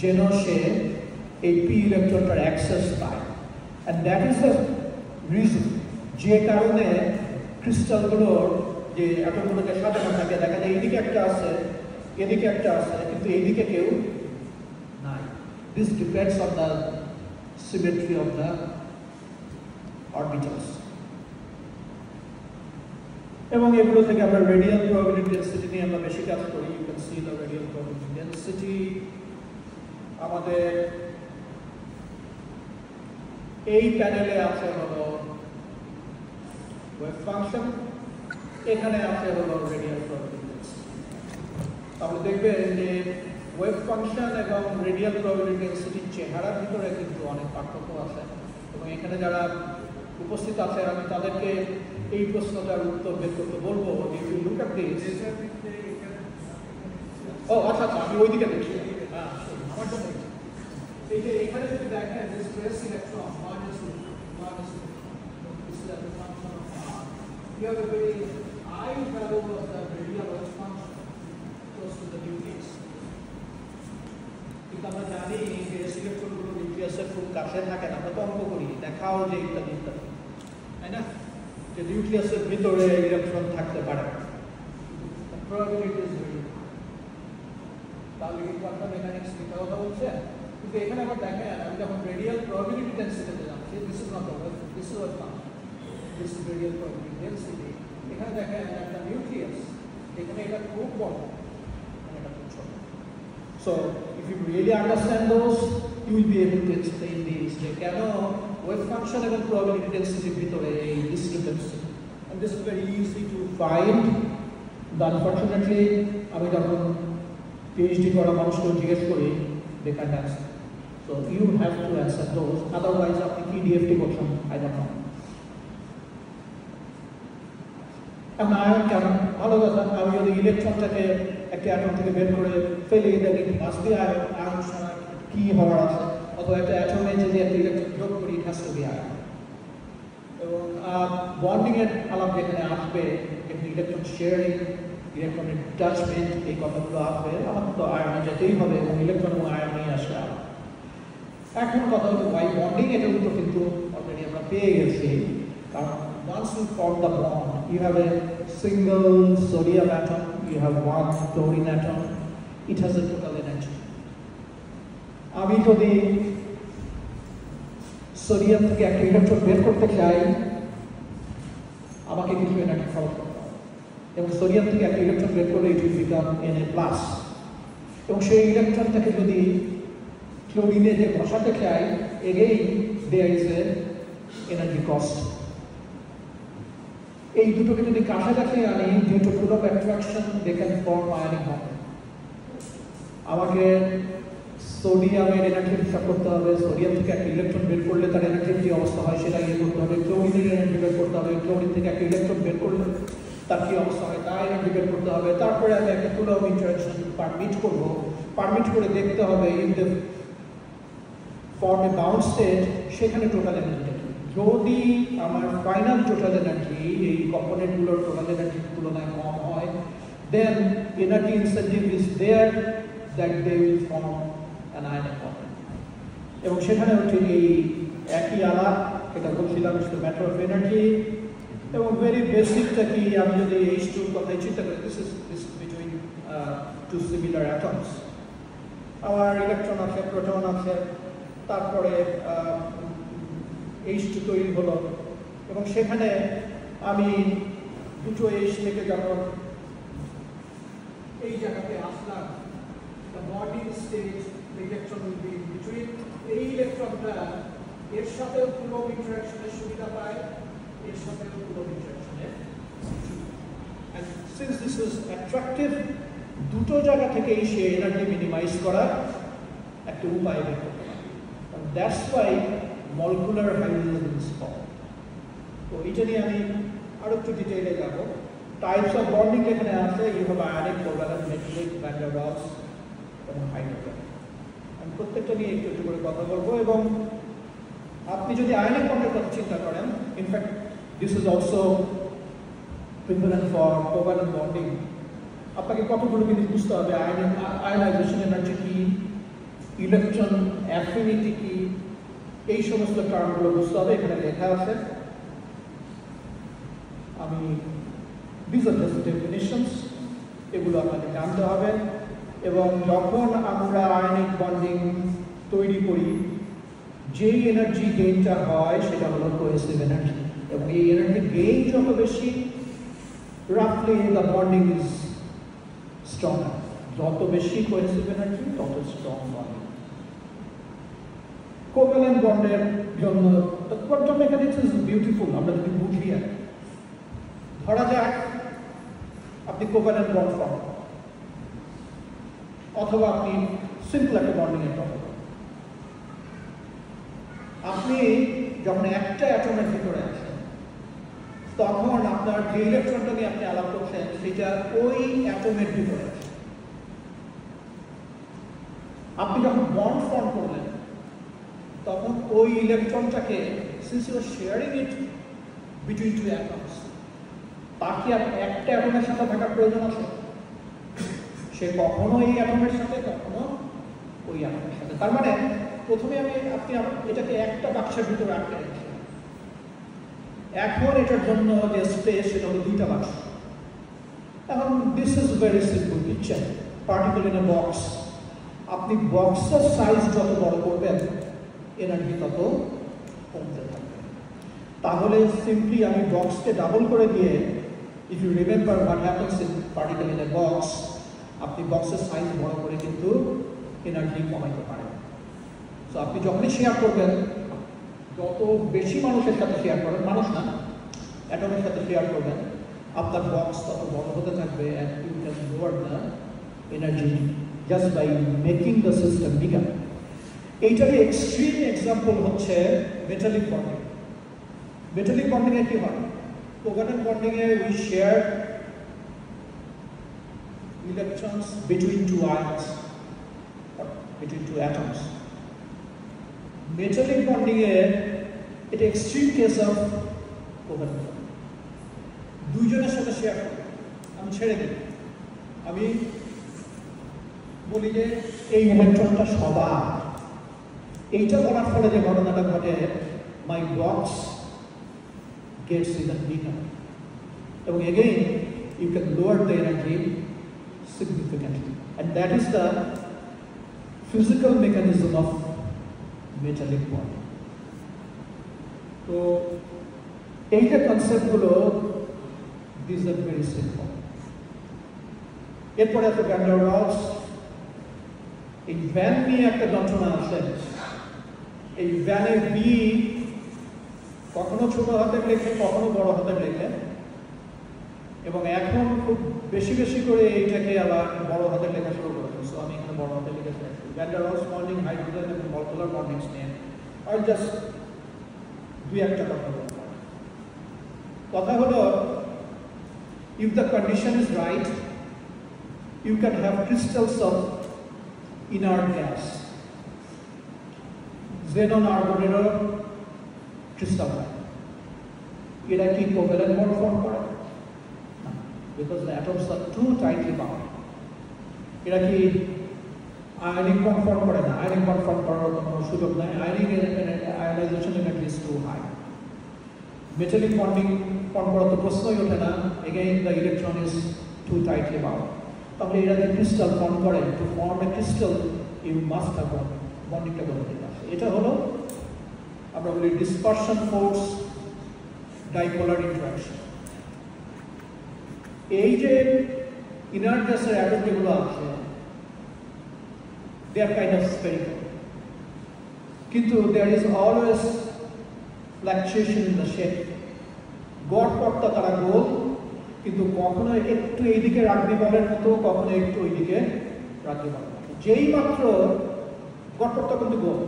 যেন সে এই পি ইলেকট্রনটার অ্যাক্সেস পায়। And that is the reason যে কারণে ক্রিস্টালগুলোর যে অ্যাটমগুলোকে সাজানো থাকে, দেখা যায় এইদিকে একটা আছে, এদিকে একটা আছে, কিন্তু এইদিকে কেউ নাই। This depends on the symmetry of the orbitals. এবং এগুলো থেকে আমরা রেডিয়াল প্রবাবিলিটি ডেন্সিটি নিয়ে আমরা বেশি কাজ করি। You can see the radial probability density. আমাদের এই প্যানেলে আছে হলো ওয়েভ ফাংশন, এখানে আছে হলো রেডিয়াল প্রবাবিলিটি ডেন্সিটি। তাহলে দেখবেন যে ওয়েভ ফাংশন এবং রেডিয়াল প্রবাবিলিটি ডেন্সিটির চেহারার ভিতরে কিন্তু অনেক পার্থক্য আছে। এবং এখানে যারা উপস্থিত আছে আমি তাদেরকে এই প্রশ্নটার উত্তর বের করতে বলবো। If you look at this, ও আচ্ছা আচ্ছা, আমি ওইদিকে দেখছি। হ্যাঁ, আমার জন্য এই যে এখানে যদি দেখেন যে stress electron minus this is the function of r. You have a very high value of the radial wave function close to the nucleus. কিন্তু আমরা জানি যে ইলেকট্রনগুলো নিউক্লিয়াসের খুব কাছে থাকে না, আমরা তো অঙ্ক করি, দেখাও যে ইত্যাদি ইত্যাদি, তাই না? যে নিউক্লিয়াসের ভিতরে ইলেকট্রন থাকতে পারে, প্রবাবিলিটি ইজ ভেরি। তাহলে কি কোয়ান্টাম মেকানিক্স নিতে কথা বলছে? কিন্তু এখানে আবার দেখেন, আমি যখন রেডিয়াল প্রবাবিলিটি ডেন্সিটিতে যাচ্ছি, this is not the wave, this is wave function, this is radial probability density. এখানে দেখেন একটা নিউক্লিয়াস, এখানে এটা খুব বড়, এটা খুব ছোট। So if you really understand those, you will be able to explain these. যে কেন wave function এবং probability density ভিতরে এই discrepancy, and this is very easy to find. But unfortunately, আমি যখন PhD করা মানুষকে জিজ্ঞেস করি, they can't answer. So you have to answer those. Otherwise, আপনি কি DFT করছেন, I don't know. এখন আয়ন কেমন? ভালো কথা, আমি যদি ইলেকট্রনটাকে একটা অ্যাটম থেকে বের করে ফেলি, then it must be ion. Ion ছাড়া কি হওয়ার আছে? অথবা একটা অ্যাটমে যদি একটা ইলেকট্রন যোগ করি, it has to be ion. এবং বন্ডিং এর আলাপ যেখানে আসবে, যেখানে ইলেকট্রন শেয়ারিং, ইলেকট্রনের টাচমেন্ট, এই কথাগুলো আসবে, আমার তো আয়নে যেতেই হবে এবং ইলেকট্রন এবং আয়ন নিয়ে আসবে। এখন কথা হলো ওয়াই বন্ডিং, এটার উত্তর কিন্তু অলরেডি আমরা পেয়ে গেছি। কারণ once you form the bond, you have a single sodium atom, you have one chlorine atom, it has a total energy. আমি যদি সোডিয়াম থেকে একটা ইলেকট্রন বের করতে চাই, আমাকে কিছু এনার্জি খরচ করতে হবে, এবং সোডিয়াম থেকে একটা ইলেকট্রন বের করলে ইট উইল বিকাম Na+, এবং সেই ইলেকট্রনটাকে যদি ক্লোরিনে যে বসাতে চাই, again there is a energy cost. এই দুটোকে যদি কাছাকাছি আনি, due to pull of attraction they can form ionic bond. আমাকে সোডিয়ামের এনার্জি হিসাব করতে হবে, সোডিয়াম থেকে একটা ইলেকট্রন বের করলে তার এনার্জির যে অবস্থা হয় সেটা ইয়ে করতে হবে, ক্লোরিনের এনার্জি বের করতে হবে, ক্লোরিন থেকে একটা ইলেকট্রন বের করলে তার কি অবস্থা হয় তার এনার্জি বের করতে হবে। তারপরে আমি একটা পুল অফ ইন্টারাকশন পারমিট করবো, পারমিট করে দেখতে হবে in the form A bound state, সেখানে টোটাল এনার্জিটা কি। যদি আমার ফাইনাল টোটাল এনার্জি এই কম্পোনেন্টগুলোর টোটাল এনার্জির তুলনায় কম হয়, then energy incentive is there that they will form an ionic bond. এবং সেখানে হচ্ছে এই একই আলাপ, এটা বলছিলাম, it's the matter of energy. এবং ভেরি বেসিকটা কি, আমি যদি H2 কথাই চিন্তা করি, this is between two similar atoms. আমার ইলেকট্রন আছে, প্রোটন আছে, তারপরে H2 তৈরি হলো, এবং সেখানে আমি দুটো H থেকে যখন এই জায়গাতে আসলাম, the bonding stage, the electron will be in between. এই ইলেকট্রনটা এর সাথে পুল অফ ইন্টারাকশনের সুবিধা পায়, এর সাথে পুল of ইন্টারাকশনের। And since this is attractive, দুটো জায়গা থেকেই সে এনার্জি মিনিমাইজ করার একটা উপায় বের করতে পারে। That's why molecular hydrogen is formed. তো এটা নিয়ে আমি আরো একটু ডিটেইলে যাব। টাইপস অফ বন্ডিং এখানে আছে, you have ionic, covalent, metallic, van der Waals এবং হাইড্রোজেন। আমি প্রত্যেকটা নিয়ে একটু একটু করে কথা বলবো। এবং আপনি যদি আয়নিক বন্ডের কথা চিন্তা করেন, in fact this is also prevalent for covalent bonding, আপনাকে কতগুলো জিনিস বুঝতে হবে। আয়নাইজেশন এনার্জি কি, ইলেকট্রন অ্যাফিনিটি কি, এই সমস্ত টার্মগুলো বুঝতে হবে। এখানে লেখা আছে, আমি দিস আর জাস্ট ডেফিনিশনস, এগুলো আপনাকে জানতে হবে। এবং যখন আমরা আয়নিক বন্ডিং তৈরি করি, যেই এনার্জি গেইনটা হয় সেটা হলো কোহেসিভ এনার্জি। এবং এই এনার্জি গেইন যত বেশি, রাফলি দ্য বন্ডিং ইজ স্ট্রং। যত বেশি কোহেসিভ এনার্জি তত স্ট্রং বন্ডিং। কোভ্যালেন্ট বন্ডের জন্য কোয়ান্টাম মেকানিক্স ইজ বিউটিফুল। আমরা যদি বুঝি, ধরা যাক আপনি কোভ্যালেন্ট বন্ড ফর্ম অথবা আপনি সিম্পল একটা বন্ডিং এর কথা বলেন। আপনি যখন একটা অ্যাটমের ভিতরে আছেন, তখন আপনার যে ইলেকট্রনটা নিয়ে আপনি আলাপ করছেন সেটা ওই অ্যাটমের ভিতরে আছে। আপনি যখন বন্ড ফর্ম করলেন, তখন ওই ইলেকট্রনটাকে, since you are sharing it between two atoms, তার কি একটা অ্যাটমের সাথে থাকার প্রয়োজন আছে? সে কখনো এই অ্যাটমের সাথে, কখনো ওই অ্যাটমের সাথে। তার মানে প্রথমে আপনি এটাকে একটা বাক্সের ভিতরে আটকে রেখেছেন। এখন এটার জন্য যে স্পেস, সেটা হলো দুইটা বাক্স। এখন this is very simple picture, particle in a box. আপনি বক্সের সাইজ যত বড় করবেন, এনার্জি তত কমতে থাকবে। তাহলে সিম্পলি আমি বক্সকে ডাবল করে দিয়ে, if you remember what happens in particle in a box, আপনি বক্সের সাইজ বড় করে কিন্তু এনার্জি কমাইতে পারেন। সো আপনি যখনই শেয়ার করবেন, যত বেশি মানুষের সাথে শেয়ার করবেন, মানুষ না, অ্যাটমের সাথে শেয়ার করবেন, আপনার বক্স তত বড় হতে থাকবে। And you can lower the energy just by making the system bigger. এইটারই এক্সট্রিম এক্সাম্পল হচ্ছে মেটালিক বন্ডিং। মেটালিক বন্ডিং এ কি হয়? কোভ্যালেন্ট বন্ডিং এ we share electrons between two ions or between two atoms. Metallic bonding it extreme case of covalent bonding. দুইজনের সাথে share করে আমি ছেড়ে দিই, আমি বলি যে এই ইলেকট্রনটা সবার। এইটা বলার ফলে যে ঘটনাটা ঘটে, my box gets even bigger. এবং again you can lower the energy significantly, and that is the physical mechanism of metallic bonding. So এই যে কনসেপ্টগুলো, these are very simple. এরপরে আছে ভ্যান ডার ওয়ালস। এই ভ্যান নিয়ে একটা যন্ত্রণা আছে। এই ভ্যানে বি কখনো ছোট হাতের লেখে, কখনো বড় হাতের লেখে, এবং এখন খুব বেশি বেশি করে এইটাকে আবার বড় হাতের লেখা শুরু করেছে। সো আমি এখানে বড় হাতের লিখে ফেলেছি। Van der Waals bonding, hydrogen এবং মলিকুলার বন্ডিংস নিয়ে আর জাস্ট দুই একটা কথা বলবো। কথা হলো, if the condition is right, you can have crystals of inert gas. Xenon argon crystal হয়। এরা কি কোভ্যালেন্ট বন্ড ফর্ম করে? Because the atoms are too tightly bound. এরা কি আয়নিক বন্ড ফর্ম করে না? আয়নিক বন্ড ফর্ম করার কোনো সুযোগ নাই। Ionization energy is too high. Metallic bonding form করার তো প্রশ্নই ওঠে না। Again the electron is too tightly bound. তাহলে এরা যে ক্রিস্টাল ফর্ম করে, to form a crystal you must have বন্ডিংটা করে দিতে আসে। এটা হলো আমরা বলি ডিসপারশন ফোর্স ডাইপোলার ইন্টারাকশন। এই যে ইনার্ট গ্যাসের অ্যাটম যেগুলো আছে, they are kind of spherical, কিন্তু there is always fluctuation in the shape. গড়পড়টা তারা গোল, কিন্তু কখনো একটু এইদিকে রাগবি বলের মতো, কখনো একটু ওইদিকে রাগবি বলের মতো। যেই মাত্র গড়পড়তা কিন্তু গোল,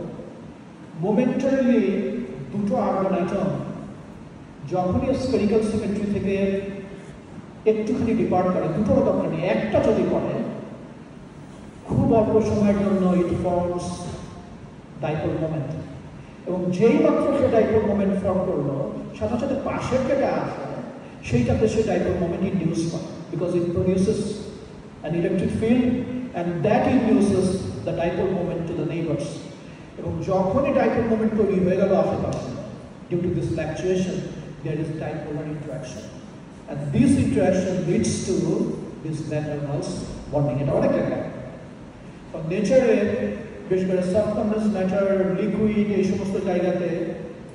মোমেন্টারিলি দুটো আর্গন অ্যাটম যখনই স্ফেরিক্যাল সিমেট্রি থেকে একটুখানি ডিপার্ট করে, দুটোর দরকার নেই, একটা যদি করে খুব অল্প সময়ের জন্য ইট ফর্মস ডাইপোল মোমেন্ট। এবং যেই মাত্র সে ডাইপোল মোমেন্ট ফর্ম করলো, সাথে সাথে পাশের যেটা আসে সেইটাতে সে ডাইপোল মোমেন্ট ইনডিউস করে, because it produces an electric field and that induces the dipole moment to the neighbours. এবং যখনই ডাইপোল মোমেন্ট তৈরি হয়ে গেল আশেপাশে, due to this fluctuation there is dipolar interaction, and this interaction leads to this van der Waals bonding. এটা অনেক জায়গা নেচারে, বিশেষ করে সাবকন্ডাস ম্যাটার, লিকুইড, এই সমস্ত জায়গাতে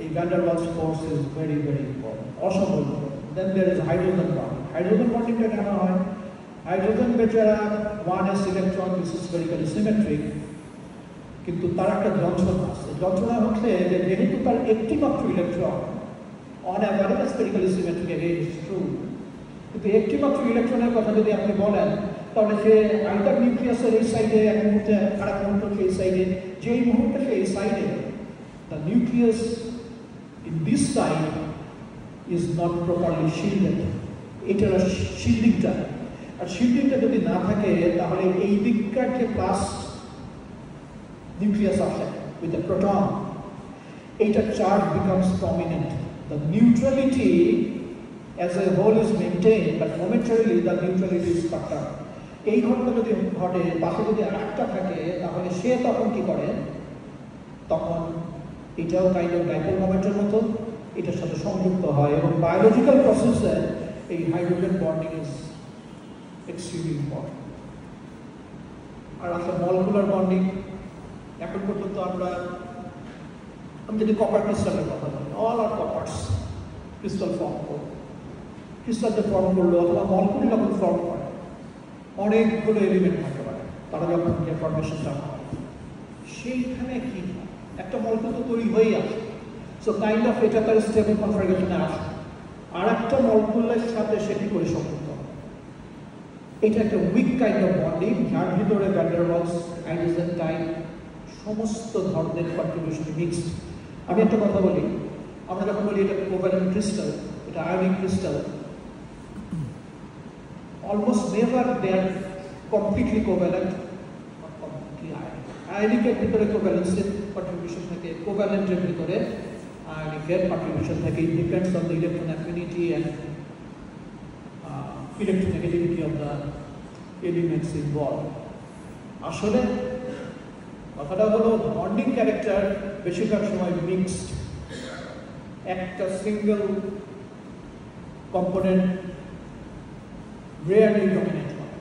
এই van der Waals force is very very important, অসম্ভব। Then there is hydrogen bonding. Hydrogen বন্ডিংটা কেন হয়? হাইড্রোজেন বেচারা 1s electron, this is spherically symmetric, কিন্তু তার একটা যন্ত্রণা আছে। যন্ত্রণা হচ্ছে যে যেহেতু তার একটি মাত্র electron, on average spherically symmetric again is true, কিন্তু একটি মাত্র ইলেকট্রনের কথা যদি আপনি বলেন, তাহলে সে আইটার নিউক্লিয়াসের এই সাইডে এক মুহূর্তে, আর এক মুহূর্তে সেই সাইডে, যেই মুহূর্তে সেই সাইডে, the nucleus in this side is not properly shielded. এটার শিল্ডিংটা, আর শিল্ডিংটা যদি না থাকে তাহলে এই দিককার যে প্লাস নিউক্লিয়াস আছে with a proton, এইটার charge becomes prominent. The neutrality as a whole is maintained, but momentarily the neutrality is cut down. এই ঘটনা যদি ঘটে, পাশে যদি আরেকটা থাকে, তাহলে সে তখন কি করে? তখন এটাও কাইন্ড অফ ডাইপোল মোমেন্টের মতো এটার সাথে সংযুক্ত হয়, এবং বায়োলজিক্যাল প্রসেসে এই hydrogen bonding is extremely important. আর আসলে মলিকুলার বন্ডিং এখন পর্যন্ত আমি যদি কপার ক্রিস্টালের কথা বলি, অল আর কপার্স ক্রিস্টাল ফর্ম করবে, ক্রিস্টাল যে ফর্ম করলো অথবা মলিকুল যখন ফর্ম করে, অনেকগুলো এলিমেন্ট থাকতে পারে, তারা যখন যে ফর্মেশনটা হয় সেইখানে কি একটা মলিকুল তো তৈরি হয়েই আসে। সো কাইন্ড অফ এটা তার স্টেবল কনফিগারেশনে আসে, আর একটা মলিকুলের সাথে সেটি করে সংযুক্ত হয়। এটা একটা উইক কাইন্ড অফ বন্ডিং, যার ভিতরে van der Waals, hydrogen type সমস্ত ধরনের কন্ট্রিবিউশন মিক্সড। আমি একটা কথা বলি, আমরা যখন বলি এটা কোভ্যালেন্ট ক্রিস্টাল, এটা আয়নিক ক্রিস্টাল, অলমোস্ট নেভার দে আর কমপ্লিটলি কোভ্যালেন্ট, কমপ্লিটলি আয়নিক। আয়নিকের ভিতরে কোভ্যালেন্সের কন্ট্রিবিউশন থাকে, কোভ্যালেন্টের ভিতরে আয়নিকের কন্ট্রিবিউশন থাকে। It depends on the electron affinity and electronegativity of the elements involve. আসলে কথাটা হলো বন্ডিং ক্যারেক্টার বেশিরভাগ সময় মিক্সড, একটা সিঙ্গেল কম্পোনেন্ট রেয়ারলি ডমিনেট হয়।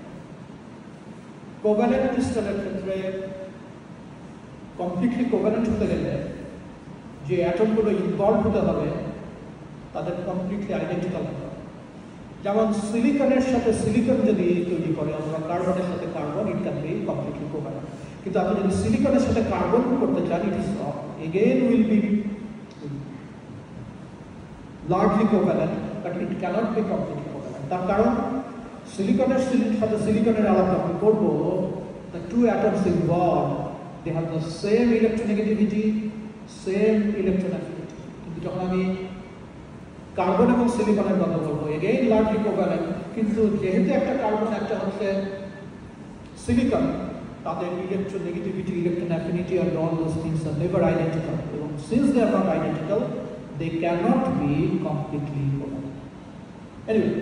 কোভ্যালেন্ট ক্রিস্টালের ক্ষেত্রে কমপ্লিটলি কোভ্যালেন্ট হতে গেলে যে অ্যাটমগুলো ইনভলভ হতে হবে তাদের কমপ্লিটলি আইডেন্টিক্যাল হতে হবে। যেমন সিলিকনের সাথে সিলিকন যদি তৈরি করে, অথবা কার্বনের সাথে carbon, it can be completely covalent. কিন্তু আপনি যদি সিলিকনের সাথে কার্বন করতে চান, it is again will be largely covalent, but it can't be completely covalent. তার কারণ সিলিকনের সাথে সিলিকনের আলাদা যখন করবো, the two atoms involved, they have the same electronegativity, same electronaffinity. কিন্তু যখন আমি কার্বন এবং সিলিকনের কথা বলবো, এগেইন লার্জলি কোভ্যালেন্ট, কিন্তু যেহেতু একটা কার্বন একটা হচ্ছে সিলিকন, তাদের electronegativity, electronaffinity and all those things are never identical. এবং since they are not identical, they cannot be completely covalent. Anyway,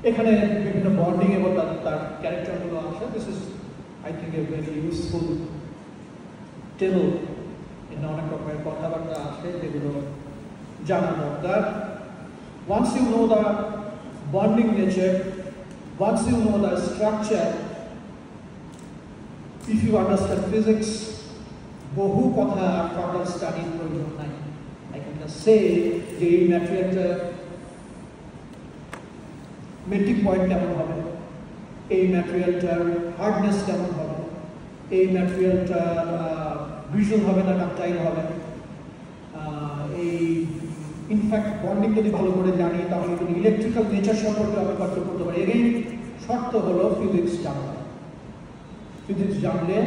এখানে বিভিন্ন বন্ডিং এবং তার ক্যারেক্টারগুলো আছে। This is I think a very useful table. এখানে অনেক রকমের কথাবার্তা আছে যেগুলো জানা দরকার। Once you know the bonding nature, once you know the structure, if you understand physics, বহু কথা আর ফার্দার স্টাডির প্রয়োজন নাই। I can just say যে এই ম্যাটেরিয়ালটা মেল্টিং পয়েন্ট কেমন হবে, এই ম্যাটেরিয়ালটার হার্ডনেস কেমন হবে, এই ম্যাটেরিয়ালটা ব্রিজল হবে না ডাকটাইল হবে, এই ইনফ্যাক্ট বন্ডিং যদি ভালো করে জানি তাহলে কিন্তু ইলেকট্রিক্যাল নেচার সম্পর্কে আমি কষ্ট করতে পারি। এগেইন শর্ত হলো ফিজিক্স জানতে। ফিজিক্স জানলে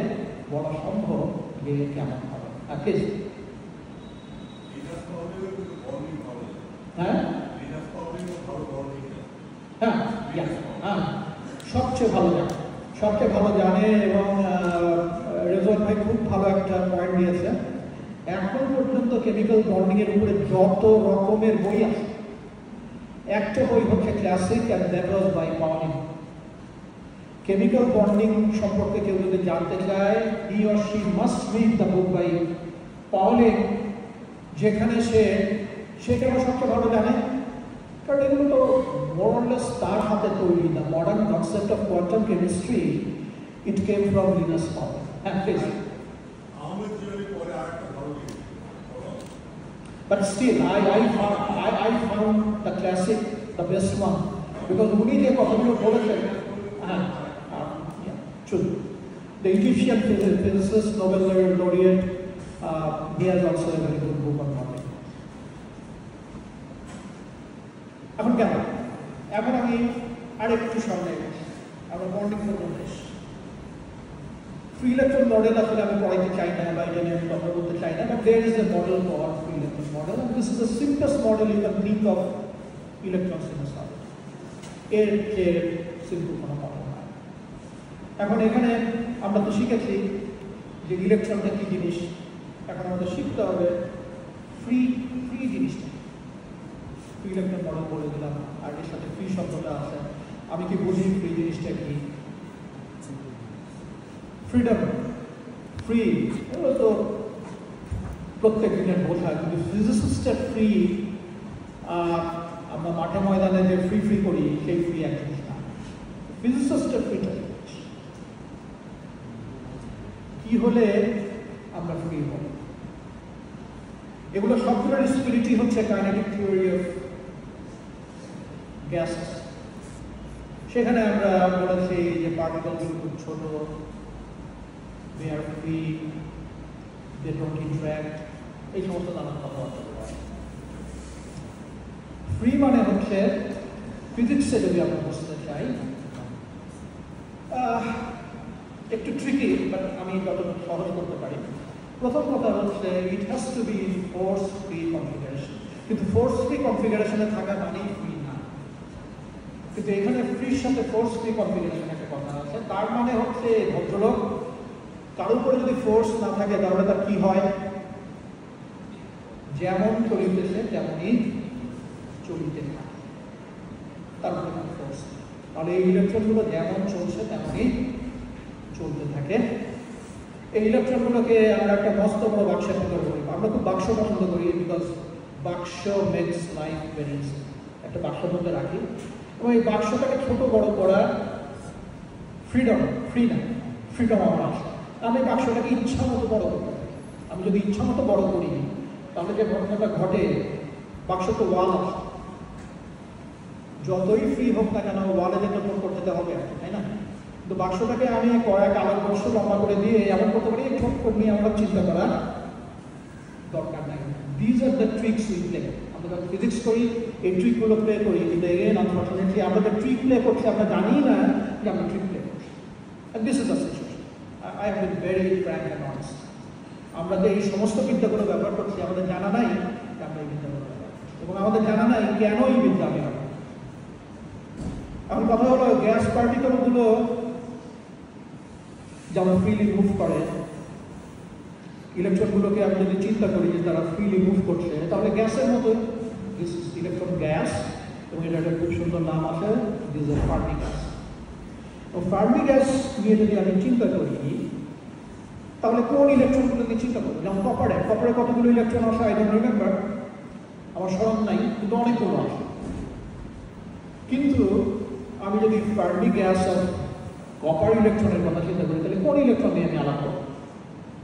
বলা সম্ভব যে কেমন হবে। হ্যাঁ হ্যাঁ হ্যাঁ সবচেয়ে ভালো জানে, সবচেয়ে ভালো জানে। এবং রেজওয়ান ভাই খুব ভালো একটা পয়েন্ট দিয়েছে। এখন পর্যন্ত কেমিক্যাল বন্ডিং এর উপরে যত রকমের বই আছে, একটা বই হচ্ছে classic and that was by Pauling. Chemical bonding সম্পর্কে কেউ যদি জানতে চায়, he or she must read the book by Pauling, যেখানে সে কেন সবচেয়ে ভালো জানে, কারণ এগুলো তো মোরলেস তার হাতে তৈরি। The modern concept of quantum chemistry it came from Linus Pauling. হ্যাঁ please. But still, I found the classic the best one because উনি যে কথাগুলো বলেছেন, true. The Egyptian physicist, Nobel laureate, he has also a very good book on bonding. এখন কেন? এখন আমি আরেকটু সামনে গেছি, আমরা বন্ডিং করবো। ফ্রি ইলেকট্রন মডেল আসলে আমি পড়াইতে চাই না বা এটা নিয়ে আমি কথা বলতে চাই না, but there is a model for free electron model, and this is the simplest model you can think of electrons in a solid. এর চেয়ে সিম্পল কোনো মডেল না। এখন এখানে আমরা তো শিখেছি যে ইলেকট্রনটা কি জিনিস, এখন আমাদের শিখতে হবে ফ্রি জিনিসটা। ফ্রি ইলেকট্রন মডেল বলে দিলাম, আর এর সাথে ফ্রি শব্দটা আছে। আমি কি বুঝি ফ্রি জিনিসটা কি? ফ্রিডম, ফ্রি, এগুলো তো প্রত্যেক দিনের বোঝায়, কিন্তু ফিজিসিস্টের ফ্রি আমরা মাঠে ময়দানে যে ফ্রি করি সেই ফ্রি এক জিনিস না। ফিজিসিস্টের ফ্রিটা কি হলে আমরা ফ্রি হব? এগুলো সবগুলোর স্পিরিটই হচ্ছে কাইনেটিক থিওরি অফ গ্যাস। সেখানে আমরা বলেছি যে পার্টিকেলগুলো খুব ছোট, they are free, they don't interact, এই সমস্ত নানান কথাবার্তা বলা হয়। ফ্রি মানে হচ্ছে ফিজিক্সে যদি আমরা বুঝতে চাই, একটু ট্রিকি, বাট আমি যতটুকু সহজ করতে পারি। প্রথম কথা হচ্ছে ইট has to B force free configuration. কিন্তু ফোর্স ফ্রি কনফিগারেশনে থাকা মানেই ফ্রি না। কিন্তু এখানে ফ্রির সাথে ফোর্স ফ্রি কনফিগারেশন একটা কথা আছে। তার মানে হচ্ছে ভদ্রলোক কারোর উপরে যদি ফোর্স না থাকে তাহলে তার কি হয়? যেমন চলিতেছে তেমনই চলিতে থাকে, তার উপরে কোনো ফোর্স। তাহলে এই ইলেকট্রনগুলো যেমন চলছে তেমনই চলতে থাকে। এই ইলেকট্রনগুলোকে আমরা একটা মস্ত বড় বাক্সের ভিতরে করি। আমরা খুব বাক্স পছন্দ করি, বিকজ বাক্স মেক্স লাইফ ভেরি ইজি। একটা বাক্সের মধ্যে রাখি এবং এই বাক্সটাকে ছোট বড় করার ফ্রিডম, ফ্রি না, ফ্রিডম আমার আছে। আমি বাক্সটাকে ইচ্ছা মতো বড় করতে পারি। আমি যদি ইচ্ছা মতো বড় করি তাহলে যে ঘটনাটা ঘটে, বাক্স তো ওয়াল আছে, যতই ফ্রি হোক না কেন ওয়ালে যেতে করতে হবে, তাই না? কিন্তু বাক্সটাকে আমি কয়েক আলোকবর্ষ লম্বা করে দিয়ে এমন করতে পারি, ঠোঁট করে নিয়ে আমরা চিন্তা করার দরকার নাই। These are the tricks we play. আমরা যখন ফিজিক্স করি এই ট্রিকগুলো প্লে করি, কিন্তু এগেন আনফর্চুনেটলি আমরা যে ট্রিক প্লে করছি আমরা জানি না যে আমরা ট্রিক প্লে করছি। This is the situation. I have been very frank and honest. আমরা যে এই সমস্ত বিদ্যাগুলো ব্যবহার করছি আমাদের জানা নাই যে আমরা এই বিদ্যাগুলো ব্যবহার করছি, এবং আমাদের জানা নাই কেন এই বিদ্যা আমি ব্যবহার করছি। এখন কথা হলো গ্যাস পার্টিকেলগুলো যেমন ফ্রিলি মুভ করে, ইলেকট্রনগুলোকে আমি যদি চিন্তা করি যে তারা ফ্রিলি মুভ করছে, তাহলে গ্যাসের মতো দিস ইলেকট্রন গ্যাস, এবং এটা একটা খুব সুন্দর নাম আছে, this is Fermi gas. Fermi gas নিয়ে যদি আমি চিন্তা করি তাহলে কোন ইলেকট্রনগুলো নিয়ে চিন্তা করবো? যেমন কপারে কতগুলো ইলেকট্রন আসে আই ডোন্ট রিমেম্বার, আমার স্মরণ নাই, কিন্তু অনেকগুলো আসে। কিন্তু আমি যদি ফার্মি গ্যাস আর কপার ইলেকট্রনের কথা চিন্তা করি তাহলে কোন ইলেকট্রন নিয়ে আমি আলাপ করবো?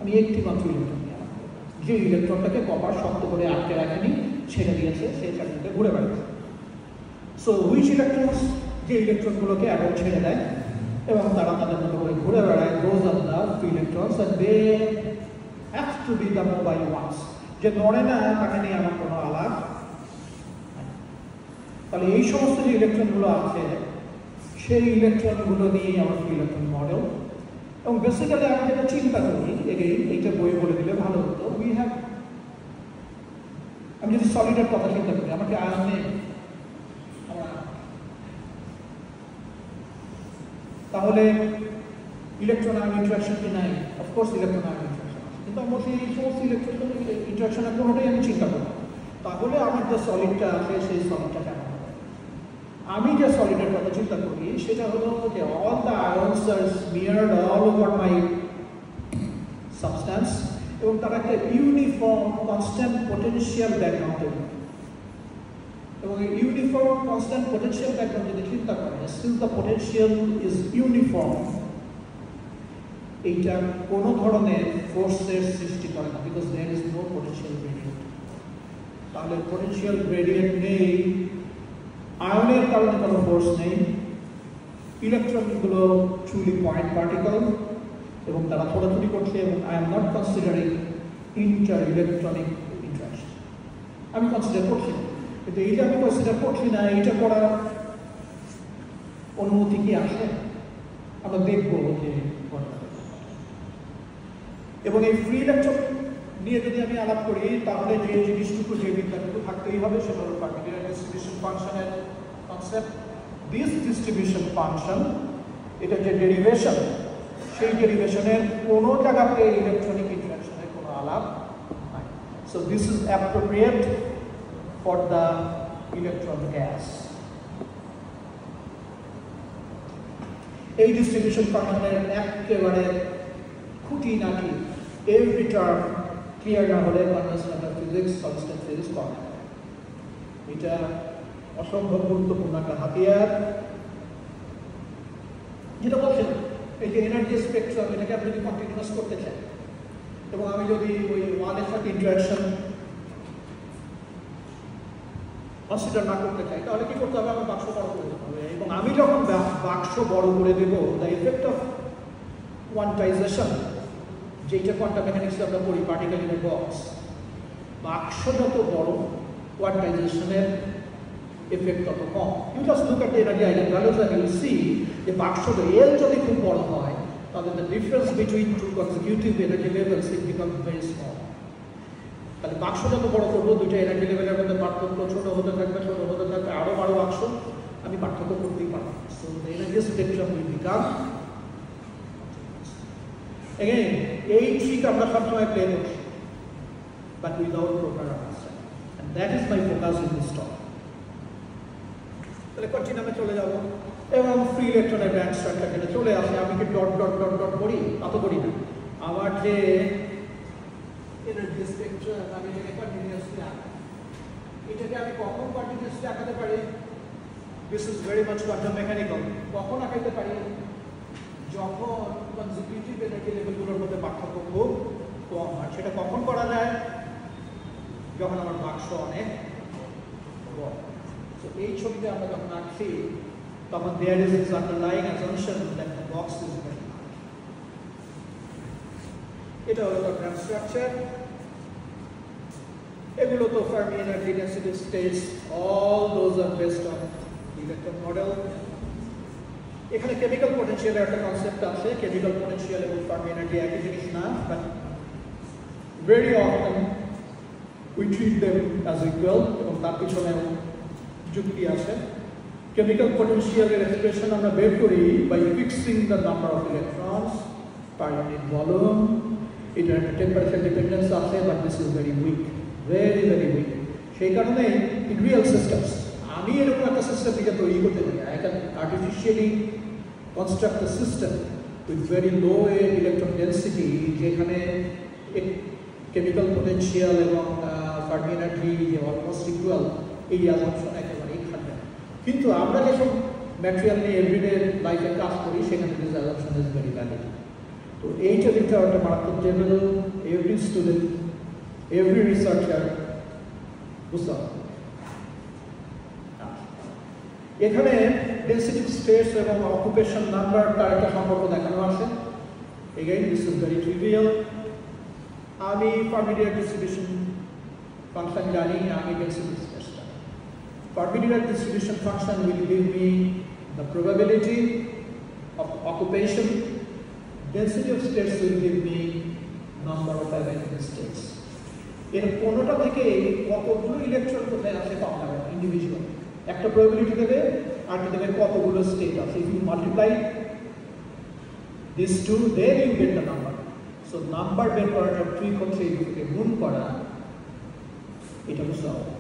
আমি একটি মাত্র ইলেকট্রন নিয়ে আলাপ করবো, যে ইলেকট্রনটাকে কপার শক্ত করে আটকে রাখেনি, ছেড়ে দিয়েছে, সেই চারদিকে ঘুরে বেড়াচ্ছে। সো হুইচ ইলেকট্রনস, যে ইলেকট্রনগুলোকে এখন ছেড়ে দেয় এবং তারা তাদের মতো করে ঘুরে বেড়ায়, those are the free electrons and they have to be the mobile ones। যে নড়ে না তাকে নিয়ে আমার কোনো আলাপ তাহলে এই সমস্ত যে ইলেকট্রনগুলো আছে সেই ইলেকট্রনগুলো নিয়ে আমার ইলেকট্রন মডেল। এবং বেসিক্যালি আমি যেটা চিন্তা করি, এইটা বই বলে দিলে ভালো হতো, আমি যদি সলিডের কথা চিন্তা করি, আমাকে আয়ন নেই, তাহলে ইলেকট্রন আয়ন ইন্টারাকশন কি নাই? অফকোর্স ইলেকট্রন আয়ন ইন্টারাকশন আছে, কিন্তু আমার এই সমস্ত ইলেকট্রন ইন্টারাকশনের কোনোটাই আমি চিন্তা করি। তাহলে আমার যে সলিডটা আছে সেই সলিডটা কেমন হবে? আমি যে সলিডের কথা চিন্তা করি সেটা হলো যে all the ions are smeared all over my substance, এবং তারা একটা ইউনিফর্ম কনস্ট্যান্ট পোটেনশিয়াল ব্যাকগ্রাউন্ড তৈরি করে। এবং এই ইউনিফর্ম কনস্ট্যান্ট পোটেনশিয়াল ব্যাকগ্রাউন্ড যদি চিন্তা করেন, still the potential is uniform, এইটা কোনো ধরনের ফোর্সের সৃষ্টি করে না, because there is no potential gradient. তাহলে পোটেনশিয়াল গ্রেডিয়েন্ট নেই, আয়নের কারণে কোনো ফোর্স নেই, ইলেকট্রনগুলো ট্রুলি পয়েন্ট পার্টিকল এবং তারা ছোটাছুটি করছে, এবং I am not considering inter electronic interaction, আমি কনসিডার করছি না। কিন্তু এইটা আমি কনসিডার করছি না, এইটা করার অনুমতি কি আসে? আমরা দেখবো যে এবং এই ফ্রি ইলেকট্রন নিয়ে যদি আমি আলাপ করি, তাহলে যে জিনিসটুকু যে বিজ্ঞানটুকু থাকতেই হবে সেটা হলো পার্টিকুলার ডিস্ট্রিবিউশন ফাংশনের কনসেপ্ট। দিস ডিস্ট্রিবিউশন ফাংশন, এটা যে ডেরিভেশন, সেই ডেরিভেশনের কোনো জায়গাতে ইলেকট্রনিক ইন্টারাকশনের কোনো আলাপ নাই। So this is appropriate for the electron gas. এই ডিস্ট্রিবিউশন ফাংশনের একেবারে খুঁটিনাটি এভরি টার্ম ক্লিয়ার না হলে কন্ডেন্সার ফিজিক্স, কনস্ট্যান্ট ফিজিক্স পড়া যায়। এটা অসম্ভব গুরুত্বপূর্ণ একটা হাতিয়ার। যেটা বলছেন এই যে এনার্জি স্পেকট্রাম, এটাকে আপনি যদি কন্টিনিউয়াস করতে চান এবং আমি যদি ওই ওয়ানের সাথে ইন্টারাকশন কনসিডার না করতে চাই, তাহলে কি করতে হবে? আমার বাক্স বড় করে দিতে হবে। এবং আমি যখন বাক্স বড় করে দেব, দ্য এফেক্ট অফ কোয়ান্টাইজেশন, যেটা কোয়ান্টাম মেকানিক্সে আমরা পড়ি, পার্টিকেল ইন এ বক্স, বাক্স যত বড় কোয়ান্টাইজেশনের এফেক্ট তত কম। You just look at the energy eigen values and you see যে বাক্সটা এল যদি খুব বড় হয়, তাহলে the difference between two consecutive energy levels it become very small. তাহলে বাক্স যত বড় করবো, দুইটা এনার্জি লেভেলের মধ্যে পার্থক্য ছোট হতে থাকবে, আরো বড় বাক্স আমি পার্থক্য করতেই পারবো। So the energy spectrum will become again, এই ট্রিক আমরা সবসময় প্লে করছি, but without proper understanding, and that is my focus in this talk. তাহলে কন্টিনিউমে চলে যাব এবং ফ্রি ইলেকট্রনের ব্যান্ড স্ট্রাকচারটা চলে আসে। আমি কি ডট ডট ডট ডট করি? তা তো করি না। আমার যে এনার্জি স্পেকট্রাম, আমি এটাকে কন্টিনিউয়াসলি আঁকি। এটাকে আমি কখন কন্টিনিউয়াসলি আঁকাতে পারি? This is very much quantum mechanical. কখন আঁকাতে পারি? যখন কনজিকিউটিভ এনার্জি লেভেলগুলোর মধ্যে পার্থক্য খুব কম হয়। সেটা কখন করা যায়? যখন আমার বাক্স অনেক বড়। তো এই ছবিতে আমরা যখন আঁকছি, তখন there is this underlying assumption that the box is very large. এটা হলো গ্রাউন্ড স্ট্রাকচার। এগুলো তো Fermi energy density states, all those are based on electron model. এখানে কেমিক্যাল পোটেনশিয়ালের একটা কনসেপ্ট আছে। কেমিক্যাল পোটেনশিয়াল এবং ফার্মি এনার্জি একই জিনিস না, but very often we treat them as equal, এবং তার পিছনেও যুক্তি আছে। কেমিক্যাল পোটেনশিয়ালের এক্সপ্রেশন আমরা বের করি by fixing the number of electrons per unit volume. এটার একটা টেম্পারেচার ডিপেন্ডেন্স আছে, but this is very weak, very very weak. সেই কারণে ইন রিয়েল সিস্টেমস আমি এরকম একটা সিস্টেম থেকে তৈরি করতে পারি। I can artificially construct a system with very low electron density, যেখানে কেমিক্যাল পোটেনশিয়াল এবং ফার্মি এনার্জি যে অলমোস্ট ইকুয়াল, এই অ্যাজাম্পশন একেবারেই খাটবে না। কিন্তু আমরা যেসব ম্যাটেরিয়াল নিয়ে এভরিডে লাইফে কাজ করি, সেখানে this assumption is very valid. তো এইটা দিকটা একটা মারাত্মক table every student, every researcher বুঝতে হবে। এখানে ডেন্সিটি স্পেস এবং অকুপেশন নাম্বার তার একটা সম্পর্ক দেখানো আছে। Again this is very trivial. আমি ফার্মি ডিস্ট্রিবিউশন ফাংশন জানি, আমি ডেন্সিটি স্পেস জানি। perpendicular distribution function will give me the probability of occupation. Density of states will give me number of available states. এর কোনটা থেকে কতগুলো ইলেকট্রন কোথায় আছে তা আমরা ইন্ডিভিজুয়াল একটা প্রবাবিলিটি দেবে আর দেবে কতগুলো স্টেট আছে। if you multiply these two then you get the number. so number বের করাটা ট্রিক হচ্ছে এটাকে গুণ করা, এটা বুঝতে হবে।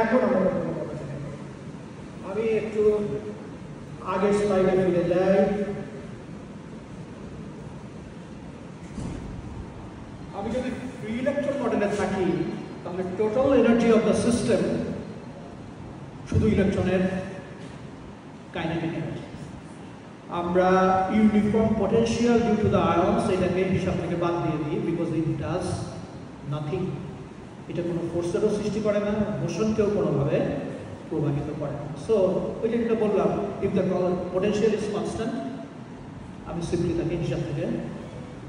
এখন আমি একটু আগের স্লাইডে ফিরে যাই। আমি যদি ফ্রি ইলেকট্রন মডেলে থাকি তাহলে total energy of the system শুধু ইলেকট্রনের কাইনেটিক এনার্জি। আমরা uniform potential due to the ions এটাকে হিসাব থেকে বাদ দিয়ে দিই, বিকজ ইট ডাজ নাথিং। এটা কোনো ফোর্সেরও সৃষ্টি করে না, মোশনকেও কোনোভাবে প্রভাবিত করে না। সো ওই যে যেটা বললাম, if the potential is constant, আমি সিম্পলি তাকে হিসাব থেকে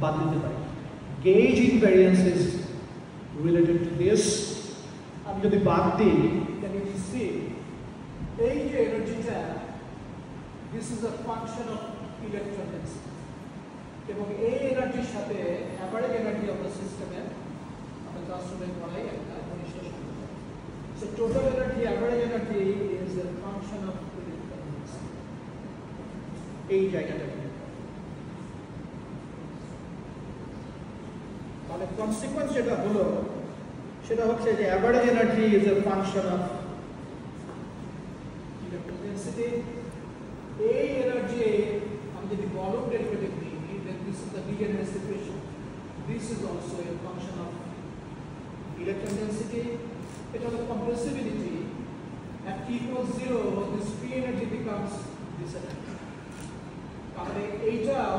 বাদ দিতে পারি। Gauge invariance is related to this. আমি যদি বাদ দিই then you see এই যে এনার্জিটা, this is a function of electron density, এবং এই এনার্জির সাথে অ্যাভারেজ এনার্জি অফ দ্য সিস্টেমের আমরা ট্রান্সফরমেট করাই একটা ঘনিষ্ঠ সম্পর্ক। So total energy, average energy is a function of electron density. এই জায়গাটা তাহলে কনসিকুয়েন্স যেটা হলো সেটা হচ্ছে যে average energy is a function of electron density. এই এনার্জি আমি যদি ভলিউম ডেরিভেটিভ নিই, then this is the Degeneracy equation. This is also a function of electron density. It has a compressibility. At t equals 0, this free energy becomes this energy. তাহলে এইটাও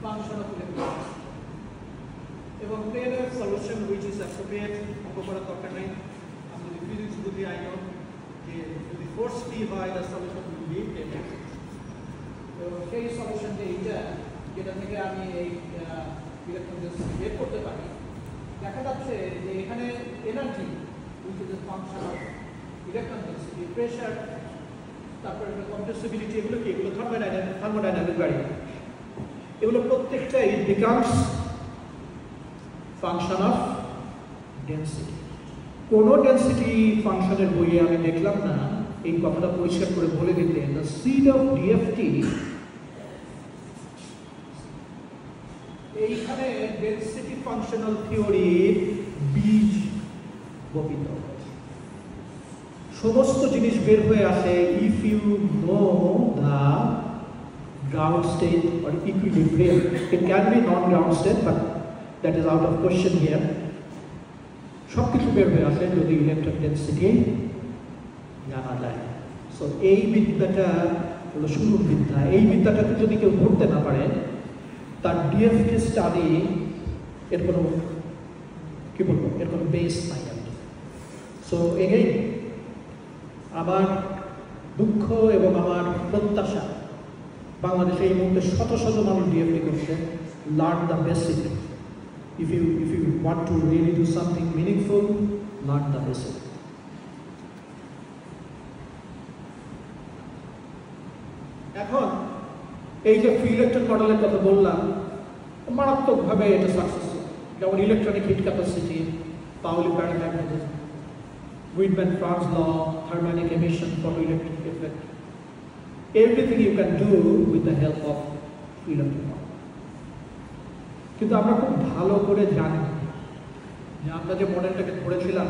function of electron density. এবং plane wave solution which is appropriate, অঙ্ক করার দরকার নেই। আমি যদি physics বুঝি আই নো যে যদি ফোর্স ফ্রি হয় the solution will be plane wave. তো সেই সলিউশনটা এইটা, যেটা থেকে আমি এই ইলেকট্রন ডেনসিটি বের করতে পারি। দেখা যাচ্ছে যে এখানে energy which is a function of electron density, pressure, তারপরে কম্প্রেসিবিলিটি, এগুলো কি? এগুলো থার্মোডাইনামিক ভ্যারিয়েবল। এগুলো প্রত্যেকটা it becomes function of density. কোনো ডেনসিটি ফাংশনের বইয়ে আমি দেখলাম না এই কথাটা পরিষ্কার করে বলে দিতেন দ্য সিড অফ ডিএফটি। এইখানে ডেনসিটি ফাংশনাল থিওরির বীজ বপিত। সমস্ত জিনিস বের হয়ে আসে if you know the ground state or equilibrium. It can be non ground state, but that is out of question here. সব কিছু বের হয়ে আসে যদি ইলেকট্রন ডেনসিটি জানা যায়। সো এই বিদ্যাটা হলো শুরুর বিদ্যা। এই বিদ্যাটাকে যদি কেউ ধরতে না পারে, তার ডিএফটি স্টাডি এর কোনো কি বলবো, এর কোনো বেস নাই আর কি। সো এগেইন আমার দুঃখ এবং আমার প্রত্যাশা, বাংলাদেশে এই মুহূর্তে শত শত মানুষ ডিএফটি করছে। Learn the basic. If you want to really do something meaningful, learn the basic. এখন এই যে ফ্রি ইলেকট্রন মডেলের কথা বললাম, মারাত্মকভাবে এটা সাকসেসফুল। যেমন electronic hit capacity, Paoli paramagnetism, Widman-Franz law, harmonic emission, photoelectric effect. Everything you can do with the help of free electron model. কিন্তু আমরা খুব ভালো করে জানি যে আমরা যে মডেলটাকে ধরেছিলাম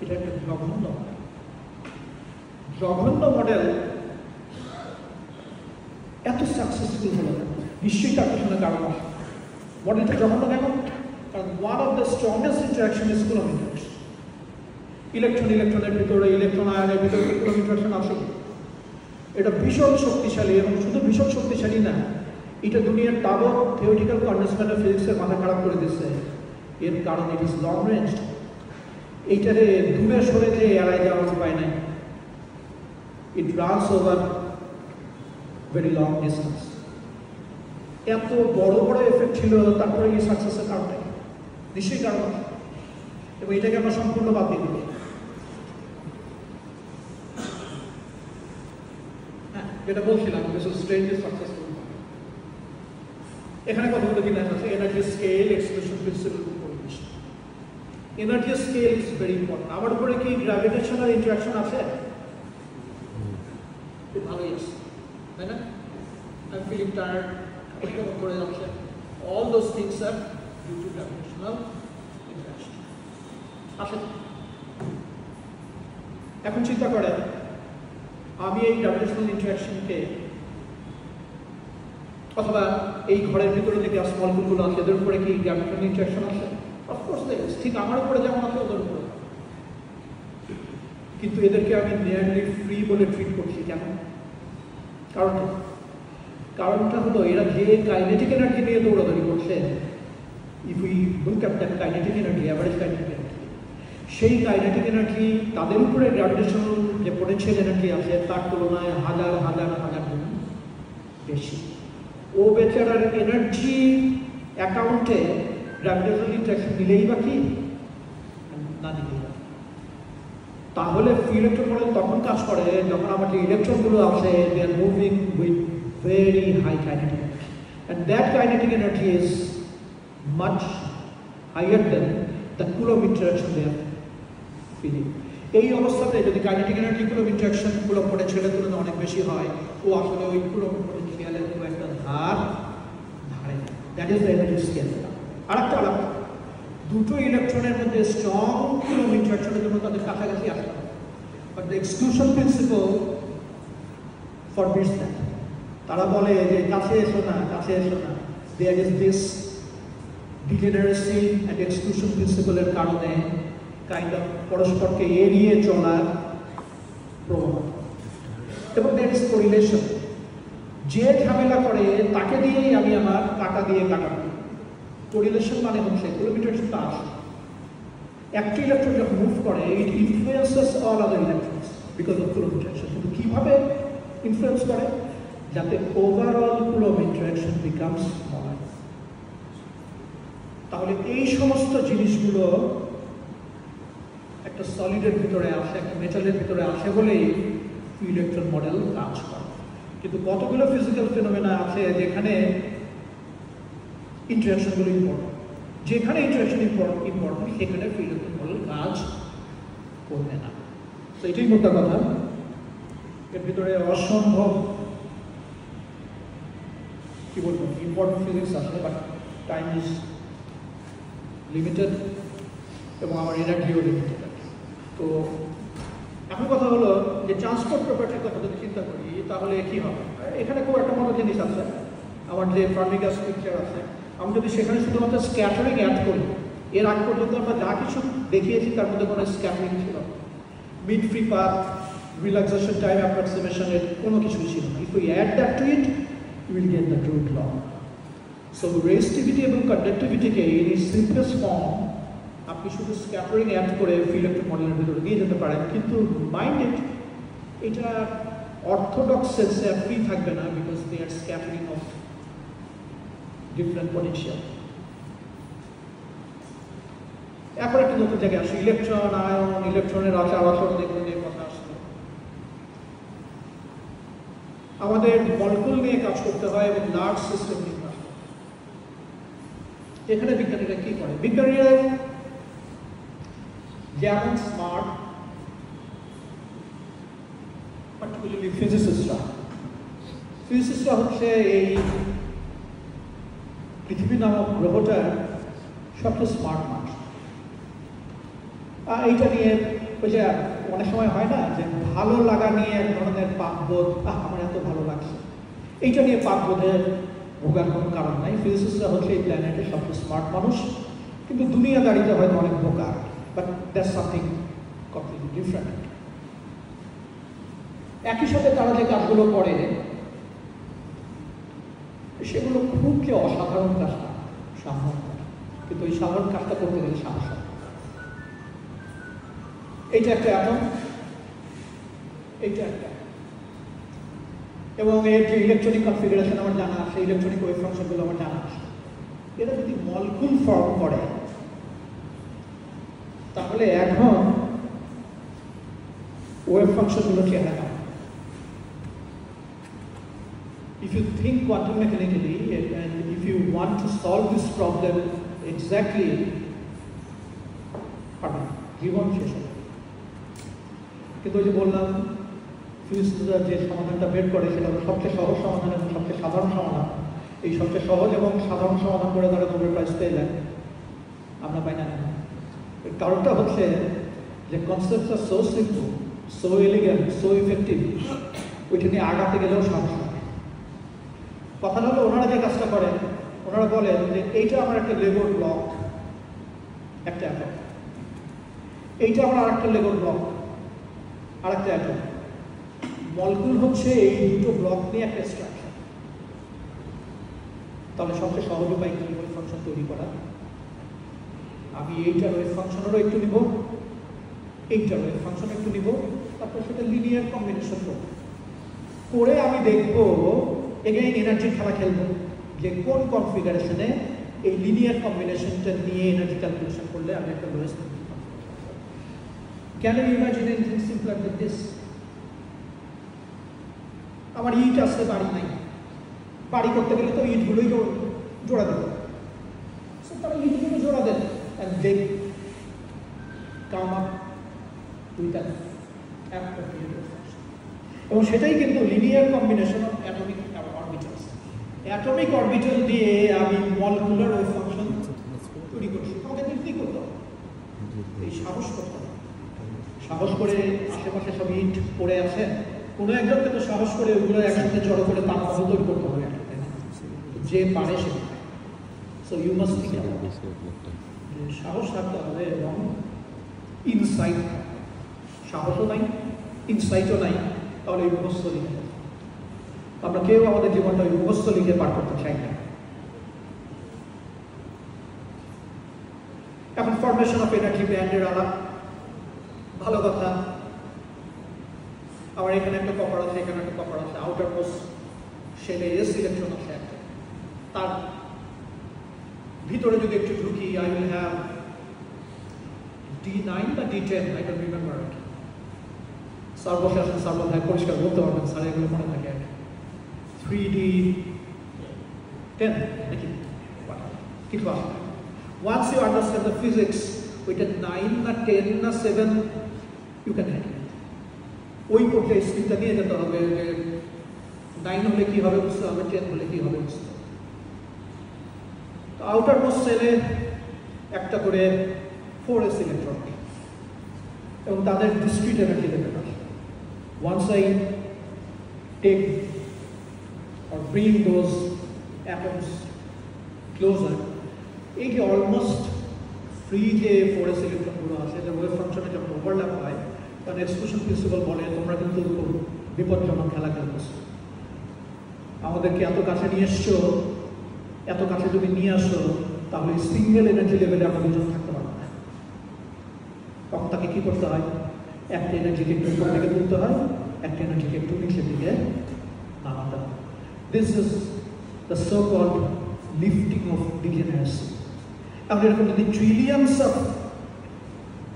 এটা একটা জঘন্য মডেল। এত সাকসেসফুল হলো না, নিশ্চয়ই তার পিছনে কারণ আছে। মডেলটা জঘন্য কেন? কারণ one of the strongest interaction is coulomb interaction. ইলেকট্রনের ভিতরে, ইলেকট্রন আয়নের ভিতরে কুলম্ব ইন্টারাকশন আছে। এটা ভীষণ শক্তিশালী, এবং শুধু ভীষণ শক্তিশালী না, এটা দুনিয়ার তাবৎ থিওরিটিক্যাল কন্ডেন্সমেন্ট ফিজিক্সের মাথা খারাপ করে দিচ্ছে। এর কারণ ইট ইজ লং রেঞ্জ। এইটারে দূরে সরে যে এড়াই যাওয়ার উপায় নাই। It runs over very long distance. এত বড় বড় এফেক্ট ছিল, তারপরে এই সাকসেসের কারণে নিশ্চয়ই কারণ আছে, এবং এটাকে আমরা সম্পূর্ণ বাদ দিয়ে দিই। যেটা বলছিলাম স্ট্রেঞ্জ সাকসেসফুল। এখানে কতগুলো জিনিস আছে, energy scale, exclusion principle, correlation. Energy scale is very important. আমার উপরে কি গ্র্যাভিটেশনাল ইন্টারাকশন আছে? ভালোই আছে, তাই না? আই এম ফিলিং টায়ার্ড, পরীক্ষা করে যাচ্ছে। All those things are due to gravitational interaction. আসেন এখন চিন্তা করেন, আমি এই গ্র্যাভিটেশনাল ইন্টারাকশনকে অথবা এই ঘরের ভিতরে যে গ্যাস মলিকুলগুলো আছে এদের উপরে কি গ্র্যাভিটেশনাল ইন্টারাকশন আছে? অফকোর্স দেয়, ঠিক আমার উপরে যেমন আছে ওদের উপরে। কিন্তু এদেরকে আমি নিয়ারলি ফ্রি বলে ট্রিট করছি কেন? কারণটা হলো এরা যে কাইনেটিক এনার্জি নিয়ে দৌড়াদৌড়ি করছে, if we look at that kinetic energy, average kinetic energy, সেই কাইনেটিক এনার্জি তাদের উপরে গ্র্যাভিটেশনাল যে পোটেনশিয়াল এনার্জি আছে তার তুলনায় হাজার হাজার হাজার গুণ বেশি। ও বেচারার এনার্জি অ্যাকাউন্টে গ্র্যাভিটেশনাল ইন্টারাকশন দিলেই বা কি, না দিলেই বা। তাহলে ফ্রি ইলেকট্রন মডেল তখন কাজ করে যখন আমার যে ইলেকট্রনগুলো আছে they are moving with very high kinetic energy, and that kinetic energy is much higher than the Coulomb interaction they are feeling. এই অবস্থাতে যদি kinetic energy Coulomb interaction Coulomb পোটেনশিয়ালের তুলনায় অনেক বেশি হয়, ও আসলে ওই কুলম্ব পোটেনশিয়ালের খুব একটা ধারে। That is the energy scale. আরেকটা আলাদা, দুটো ইলেকট্রনের মধ্যে স্ট্রং কুলম্ব ইন্টারাকশনের জন্য তাদের কাছাকাছি আসতে হবে, but the exclusion principle forbids that. তারা বলে যে কাছে এসো না, কাছে এসো না। There is this degeneracy and exclusion প্রিন্সিপলের কারণে কাইন্ড অফ পরস্পরকে এড়িয়ে চলার প্রবণতা, এবং দ্যাট ইজ কোরিলেশন। যে ঝামেলা করে তাকে দিয়েই আমি আমার টাকা দিয়ে কাটাবো। কোরিলেশন মানে হচ্ছে কিলোমিটার পাস। একটা ইলেকট্রন যখন মুভ করে it influences all other electrons because of Coulomb interaction. কিন্তু কিভাবে ইনফ্লুয়েন্স করে? যাতে overall Coulomb interaction becomes smaller. তাহলে এই সমস্ত জিনিসগুলো একটা সলিডের ভিতরে আসে, একটা মেটালের ভিতরে আসে বলেই ইলেকট্রন মডেল কাজ করে। কিন্তু কতগুলো ফিজিক্যাল ফিনোমেনা আছে যেখানে ইন্টারাকশনগুলো ইম্পর্টেন্ট, যেখানে ইন্টারাকশন ইম্পর্টেন্ট সেখানে ইলেকট্রন মডেল কাজ করবে না। তো এটাই মোটা কথা। এর ভিতরে অসম্ভব কি বলবো ইম্পর্টেন্ট ফিজিক্স আছে, বাট টাইম ইজ লিমিটেড এবং আমার এনার্জিও লিমিটেড। তো এখন কথা হলো যে ট্রান্সপোর্ট প্রপার্টির কথা যদি চিন্তা করি তাহলে কি হবে? এখানে খুব একটা মতো জিনিস আছে, আমার যে ফার্মি গ্যাস পিকচার আছে, আমি যদি সেখানে শুধুমাত্র স্ক্যাটারিং অ্যাড করি, এর আগ পর্যন্ত আমরা যা কিছু দেখিয়েছি তার মধ্যে কোনো স্ক্যাটারিং ছিল না, mean free path, relaxation time অ্যাপ্রক্সিমেশনের কোনো কিছুই ছিল না। If we add that to it you will get the Drude law. So resistivity এবং কন্ডাক্টিভিটিকে ইন ইটস সিম্পলেস্ট ফর্ম আপনি শুধু স্ক্যাটারিং অ্যাড করে ইলেকট্রন মডেলের ভিতরে দিয়ে যেতে পারেন, কিন্তু মাইন্ড ইট, এটা অর্থোডক্স সেন্সে ফ্রি থাকবে না, because they are scattering of different potential. এখন একটা নতুন জায়গায় আসে, ইলেকট্রন, আয়ন, ইলেকট্রনের আচার আচরণ এগুলো নিয়ে কথা আসছে। আমাদের মলিকুল নিয়ে কাজ করতে হয় এবং লার্জ সিস্টেম নিয়ে কাজ করতে হয়। এখানে বিজ্ঞানীরা কি করে? বিজ্ঞানীরা যেমন স্মার্ট, পার্টিকুলারলি ফিজিসিস্টরা হচ্ছে এই পৃথিবী নামক গ্রহটার সবচেয়ে স্মার্ট মানুষ। এইটা নিয়ে ওই যে অনেক সময় হয় না যে ভালো লাগা নিয়ে এক ধরনের পাপবোধ, আমার এত ভালো লাগছে, এইটা নিয়ে পাপবোধের ভোগার কোনো কারণ নাই। ফিজিসিস্টরা হচ্ছে এই প্ল্যানেটের সবচেয়ে স্মার্ট মানুষ, কিন্তু দুনিয়াদারিতে হয়তো অনেক বোকা, but that's something completely different. একই সাথে তারা যে কাজগুলো করে সেগুলো খুব যে অসাধারণ কাজ না, সাধারণ কাজ, কিন্তু ওই সাধারণ কাজটা করতে গেলে সাহস হয়। এইটা একটা অ্যাটম, এইটা একটা, এবং এর যে ইলেকট্রনিক কনফিগারেশন আমার জানা আছে, ইলেকট্রনিক ওয়েভ ফাংশনগুলো আমার জানা আছে। এরা যদি মলিকুল ফর্ম করে তাহলে এখন ওয়েভ ফাংশনগুলো চেহারা কেমন? if you think quantum mechanically and if you want to solve this problem exactly, জীবন শেষ হবে। কিন্তু ওই যে বললাম ফিজিক্সরা যে সমাধানটা বের করে সেটা হলো সবচেয়ে সহজ সমাধান এবং সবচেয়ে সাধারণ সমাধান। এই সবচেয়ে সহজ এবং সাধারণ সমাধান করে তারা নোবেল প্রাইজ পেয়ে যায়, আমরা পাই না। এর কারণটা হচ্ছে যে কনসেপ্টটা so simple, so elegant, so effective, ওইটা নিয়ে আগাতে গেলেও সাহস হয়। কথাটা হলো ওনারা যে কাজটা করেন, ওনারা বলেন যে এইটা আমার একটা লেগোর ব্লক, একটা অ্যাটম, এইটা আমার আরেকটা লেগোর ব্লক, আরেকটা অ্যাটম। মলিকিউল হচ্ছে এই দুটো ব্লক নিয়ে একটা স্ট্রাকচার। তাহলে সবচেয়ে সহজ উপায় কি ওয়েভ ফাংশন তৈরি করা? আমি এইটার ওয়েভ ফাংশনেরও একটু নিব, এইটার ওয়েভ ফাংশন একটু নিব, তারপর সেটা লিনিয়ার কম্বিনেশন করব, করে আমি দেখব এগেইন এনার্জির খেলা খেলবো যে কোন কনফিগারেশনে এই লিনিয়ার কম্বিনেশনটা নিয়ে এনার্জি ক্যালকুলেশন করলে আমি একটা লোয়েস্ট পাবো। Can you imagine anything simpler than this? আমার ইট আসতে বাড়ি নাই, বাড়ি করতে গেলে তো ইটগুলোই জোড়া দেবো, তারা ইটগুলো জোড়া দেন and they come up with an appropriate function. এবং সেটাই কিন্তু linear combination of atomic orbitals. Atomic orbital দিয়ে আমি মলিকুলার ওয়েভ ফাংশন তৈরি করছি। আমাকে তৈরি করতে হবে, এই সাহস করতে হবে। সাহস করে আশেপাশে সব ইট পড়ে আছে, কোনো একজনকে তো সাহস করে ওগুলো একসাথে জড়ো করে তার মতো তৈরি করতে হবে, যে পারে সে। So you must think about this. সাহস থাকতে হবে এবং ইনসাইট, সাহসও নাই, ইনসাইটও নাই, তাহলে এই মুখস্থ লিখে আমরা কেউ আমাদের জীবনটা ওই মুখস্থ লিখে পার করতে চাই না। এখন ফরমেশন অফ এনার্জি ব্যান্ডের আলাপ, ভালো কথা। আমার এখানে একটা কপার আছে, এখানে একটা কপার আছে, আউটার মোস্ট শেলে এস ইলেকট্রন আছে একটা, তার ভিতরে যদি একটু ঢুকি, আই উইল হ্যাভ D9 বা D10, I don't remember it. Sir বসে আসেন, স্যার বোধহয় পরিষ্কার বলতে পারবেন, স্যার এগুলো মনে থাকে। 3D10 নাকি কিছু আসে। Once you understand the physics, ওইটা 9 না 10 না 7 ইউ ক্যান হ্যান্ডেল। ওই পড়তে স্ক্রিপ্টটা নিয়ে যেতে হবে যে 9 হলে কি হবে বুঝতে হবে, 10 হলে কি হবে বুঝতে হবে। আউটার মোস্ট সেলে একটা করে 4s ইলেকট্রন এবং তাদের ডিসক্রিট এনার্জি লেভেল আছে। Once I take or bring those atoms closer, এই যে অলমোস্ট ফ্রি যে 4s ইলেকট্রনগুলো আছে, যে ওয়েভ ফাংশনে যখন ওভারল্যাপ হয়, কারণ এক্সক্লুশন প্রিন্সিপাল বলে তোমরা কিন্তু বিপজ্জনক খেলা খেলতেছো, আমাদেরকে এত কাছে নিয়ে এসছো, এত কাছে যদি নিয়ে আসো তাহলে সিঙ্গেল এনার্জি লেভেলে আমরা দুজন থাকতে পারবো না। তখন তাকে কি করতে হয়? একটা এনার্জিকে একটু উপর দিকে তুলতে হয়, একটা এনার্জিকে একটু নিচের দিকে নামাতে হয়। This is the so called lifting of degeneracy. এখন এরকম যদি ট্রিলিয়নস অফ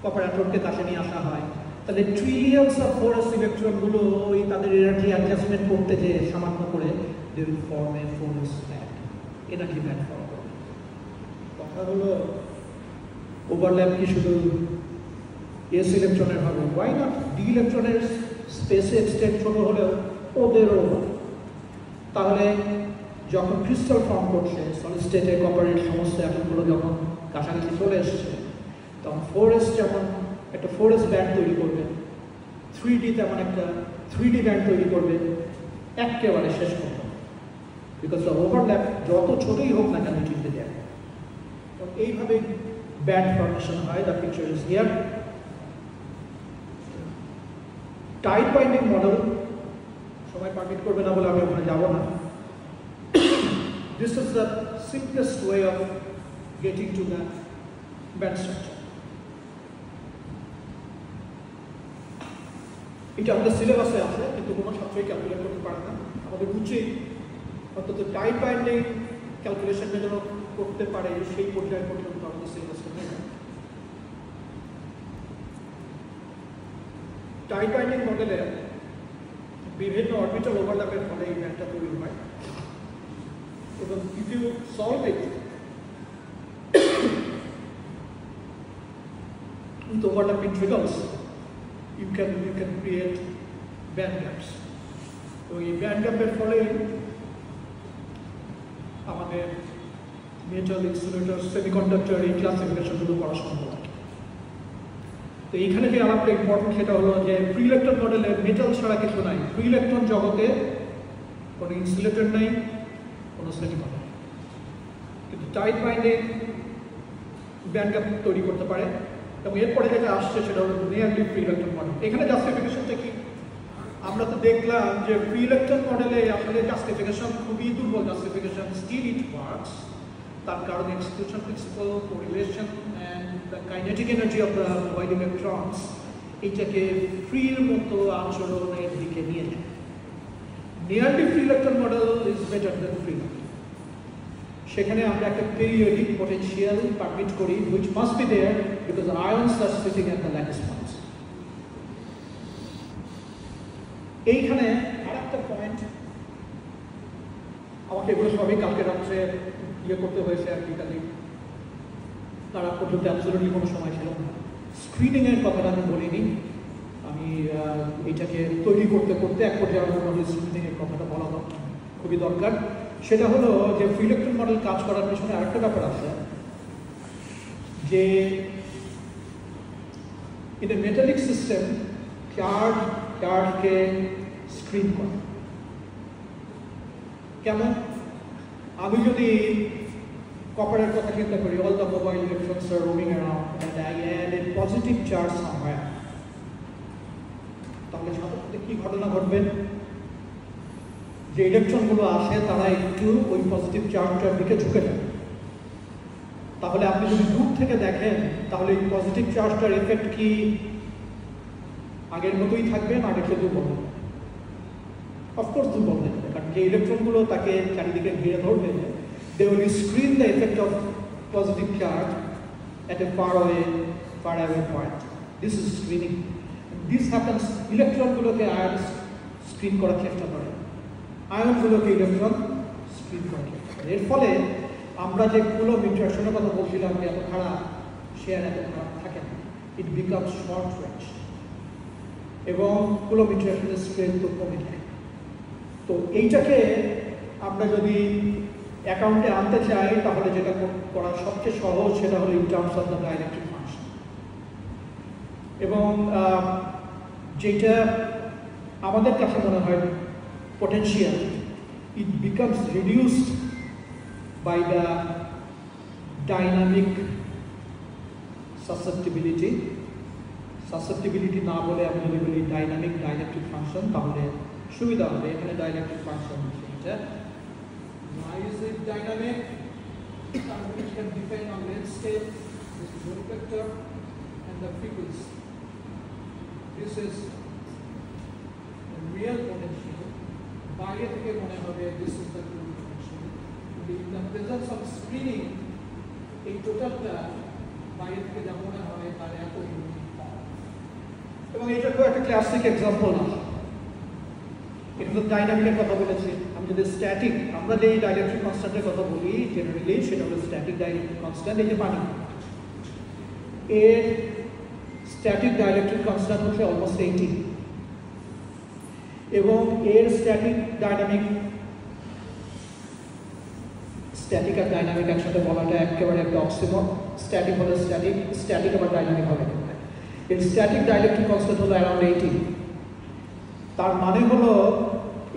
কপার অ্যাটমকে কাছে নিয়ে আসা হয়, তাহলে ট্রিলিয়নস অফ 4s ইলেকট্রনগুলো ওই তাদের এনার্জি অ্যাডজাস্টমেন্ট করতে যে সামান্য করে they will form a 4s band, energy band form করবে। কথা হলো ওভারল্যাপ কি শুধু এস ইলেকট্রনের হবে? ওয়াই নট ডি ইলেকট্রনের স্পেসে এক্সটেন্ড ছোট হলেও ওদেরও হবে। তাহলে যখন ক্রিস্টাল ফর্ম করছে সলিড স্টেটে কপারের সমস্ত অ্যাটমগুলো যখন কাছাকাছি চলে এসছে, তখন 4s যেমন একটা 4s ব্যান্ড তৈরি করবে, 3D তেমন একটা 3D ব্যান্ড তৈরি করবে, একেবারে শেষ করবে। বিকজ দ্য ওভারল্যাপ যত ছোটই হোক না কেন চিনতে যায়। তো এইভাবে ব্যান্ড ফর্মেশন হয়। The picture is here. Tight binding model সবাই পারমিট করবে না বলে আমি ওখানে যাব না। This is the simplest way of getting to the band structure. এটা আমাদের সিলেবাসে আছে, কিন্তু কোনো ছাত্রই ক্যালকুলেট করতে পারে না। আমাদের উচিত অন্তত টাইট বাইন্ডিং ক্যালকুলেশনটা যেন করতে পারে সেই পর্যায়ে পর্যন্ত আমাদের সিলেবাসটা নেই। টাইট বাইন্ডিং মডেলে বিভিন্ন অরবিটাল ওভারল্যাপের ফলে এই ব্যান্ডটা তৈরি হয়। you solve it with overlapping triggers, you can create band gaps. তো এই ব্যান্ড গ্যাপের ফলে আমাদের মেটাল, ইনসুলেটর, সেমিকন্ডাক্টর এই ক্লাসিফিকেশনগুলো করা সম্ভব। তো এইখানে যে আলাপটা ইম্পর্টেন্ট সেটা হলো যে প্রি ইলেকট্রন মডেলে মেটাল ছাড়া কিছু নাই। প্রি ইলেকট্রন জগতে কোনো ইনসুলেটর নাই, কোনো সেমিকন্ডাক্টর, কিন্তু টাইট বাইন্ডিং ব্যান্ড গ্যাপ তৈরি করতে পারে। এবং এরপরে যেটা আসছে সেটা হলো নিয়ারলি প্রি ইলেকট্রন মডেল। এখানে জাস্টিফিকেশনটা কি? আমরা তো দেখলাম যে প্রি ইলেকট্রন মডেলে আসলে জাস্টিফিকেশন খুবই দুর্বল জাস্টিফিকেশন, স্টিল ইট ওয়ার্কস। তার কারণ exclusion principal, correlation and the kinetic energy of the mobile electrons এইটাকে ফ্রির মতো আচরণের দিকে নিয়ে যায়। Nearly free electron model is better then free. সেখানে আমরা একটা পেরিয়ডিক পোটেনশিয়াল পারমিট করি, which must be there because ions are sitting at the lattice points. এইখানে আরেকটা পয়েন্ট, আমাকে এগুলো সবই কালকে রাত্রে করতে হয়েছে আর কি, কালি তারা পর্যন্ত অ্যাবসলিউটলি কোনো সময় ছিল না। স্ক্রিনিংয়ের কথাটা আমি বলিনি, আমি এইটাকে তৈরি করতে করতে এক পর্যায়ে আমার স্ক্রিনিংয়ের কথাটা বলা খুবই দরকার। সেটা হলো যে ফ্রি ইলেকট্রন মডেল কাজ করার পিছনে আরেকটা ব্যাপার আছে, যে ইন এ মেটালিক সিস্টেম চার্জকে স্ক্রিন করে। কেমন? আমি যদি কপারের কথা চিন্তা করি, all the mobile electrons are roaming around and I add a positive charge somewhere, তাহলে সাথে সাথে কি ঘটনা ঘটবে? যে ইলেকট্রনগুলো আসে তারা একটু ওই পজিটিভ চার্জটার দিকে ঝুঁকে যায়। তাহলে আপনি যদি দূর থেকে দেখেন তাহলে এই পজিটিভ চার্জটার এফেক্ট কি আগের মতোই থাকবে না আগের চেয়ে দুর্বল হবে? অফকোর্স দুর্বল হয়ে যাবে, কারণ যে ইলেকট্রনগুলো তাকে চারিদিকে ঘিরে ধরবে, they will screen the effect of positive charge at a far away point. This is screening. This happens, ইলেকট্রনগুলোকে আয়ন স্ক্রিন করার চেষ্টা করে, আয়নগুলোকে ইলেকট্রন স্ক্রিন করার চেষ্টা করে। এর ফলে আমরা যে কুলম্ব ইন্টারঅ্যাকশনের কথা বলছিলাম যে এত খারাপ, সে আর এত খারাপ থাকে না, ইট বিকামস শর্ট রেঞ্জ এবং কুলম্ব ইন্টারঅ্যাকশনের স্ট্রেংথ তো কমে যায়। তো এইটাকে আমরা যদি অ্যাকাউন্টে আনতে চাই তাহলে যেটা করা সবচেয়ে সহজ সেটা হলো in terms of the dielectric function. এবং যেটা আমাদের কাছে মনে হয় potential, it becomes reduced by the dynamic susceptibility. Susceptibility না বলে আমি যদি বলি ডাইনামিক ডাইইলেকট্রিক ফাংশন তাহলে সুবিধা হবে। এখানে ডাইইলেকট্রিক ফাংশন এটা why is it dynamic? It can depend on length scale, this is unit vector, and the frequency. This is the real potential. বাইরে থেকে মনে হবে this is the true potential. In the presence of screening, এই টোটালটা বাইরে থেকে যা মনে হয় তার এত ইউনিট পাওয়া। এবং এটা খুব একটা ক্লাসিক এক্সাম্পল না, এখানে ডাইনামিকের কথা বলেছি। আমি যদি স্ট্যাটিক, আমরা যে ডাইইলেকট্রিক কনস্ট্যান্টের কথা বলি জেনারেলি সেটা হলো স্ট্যাটিক ডাইইলেকট্রিক কনস্ট্যান্ট, এই যে পানি, এর স্ট্যাটিক ডাইইলেকট্রিক কনস্ট্যান্ট হচ্ছে অলমোস্ট 80 এবং এর স্ট্যাটিক আর ডাইনামিক একসাথে বলাটা একেবারে একটা অক্সিমর। স্ট্যাটিক হলে স্ট্যাটিক আবার ডাইনামিক হবে। এর স্ট্যাটিক ডাইইলেকট্রিক কনস্ট্যান্ট হলো অ্যারাউন্ড 80। তার মানে হলো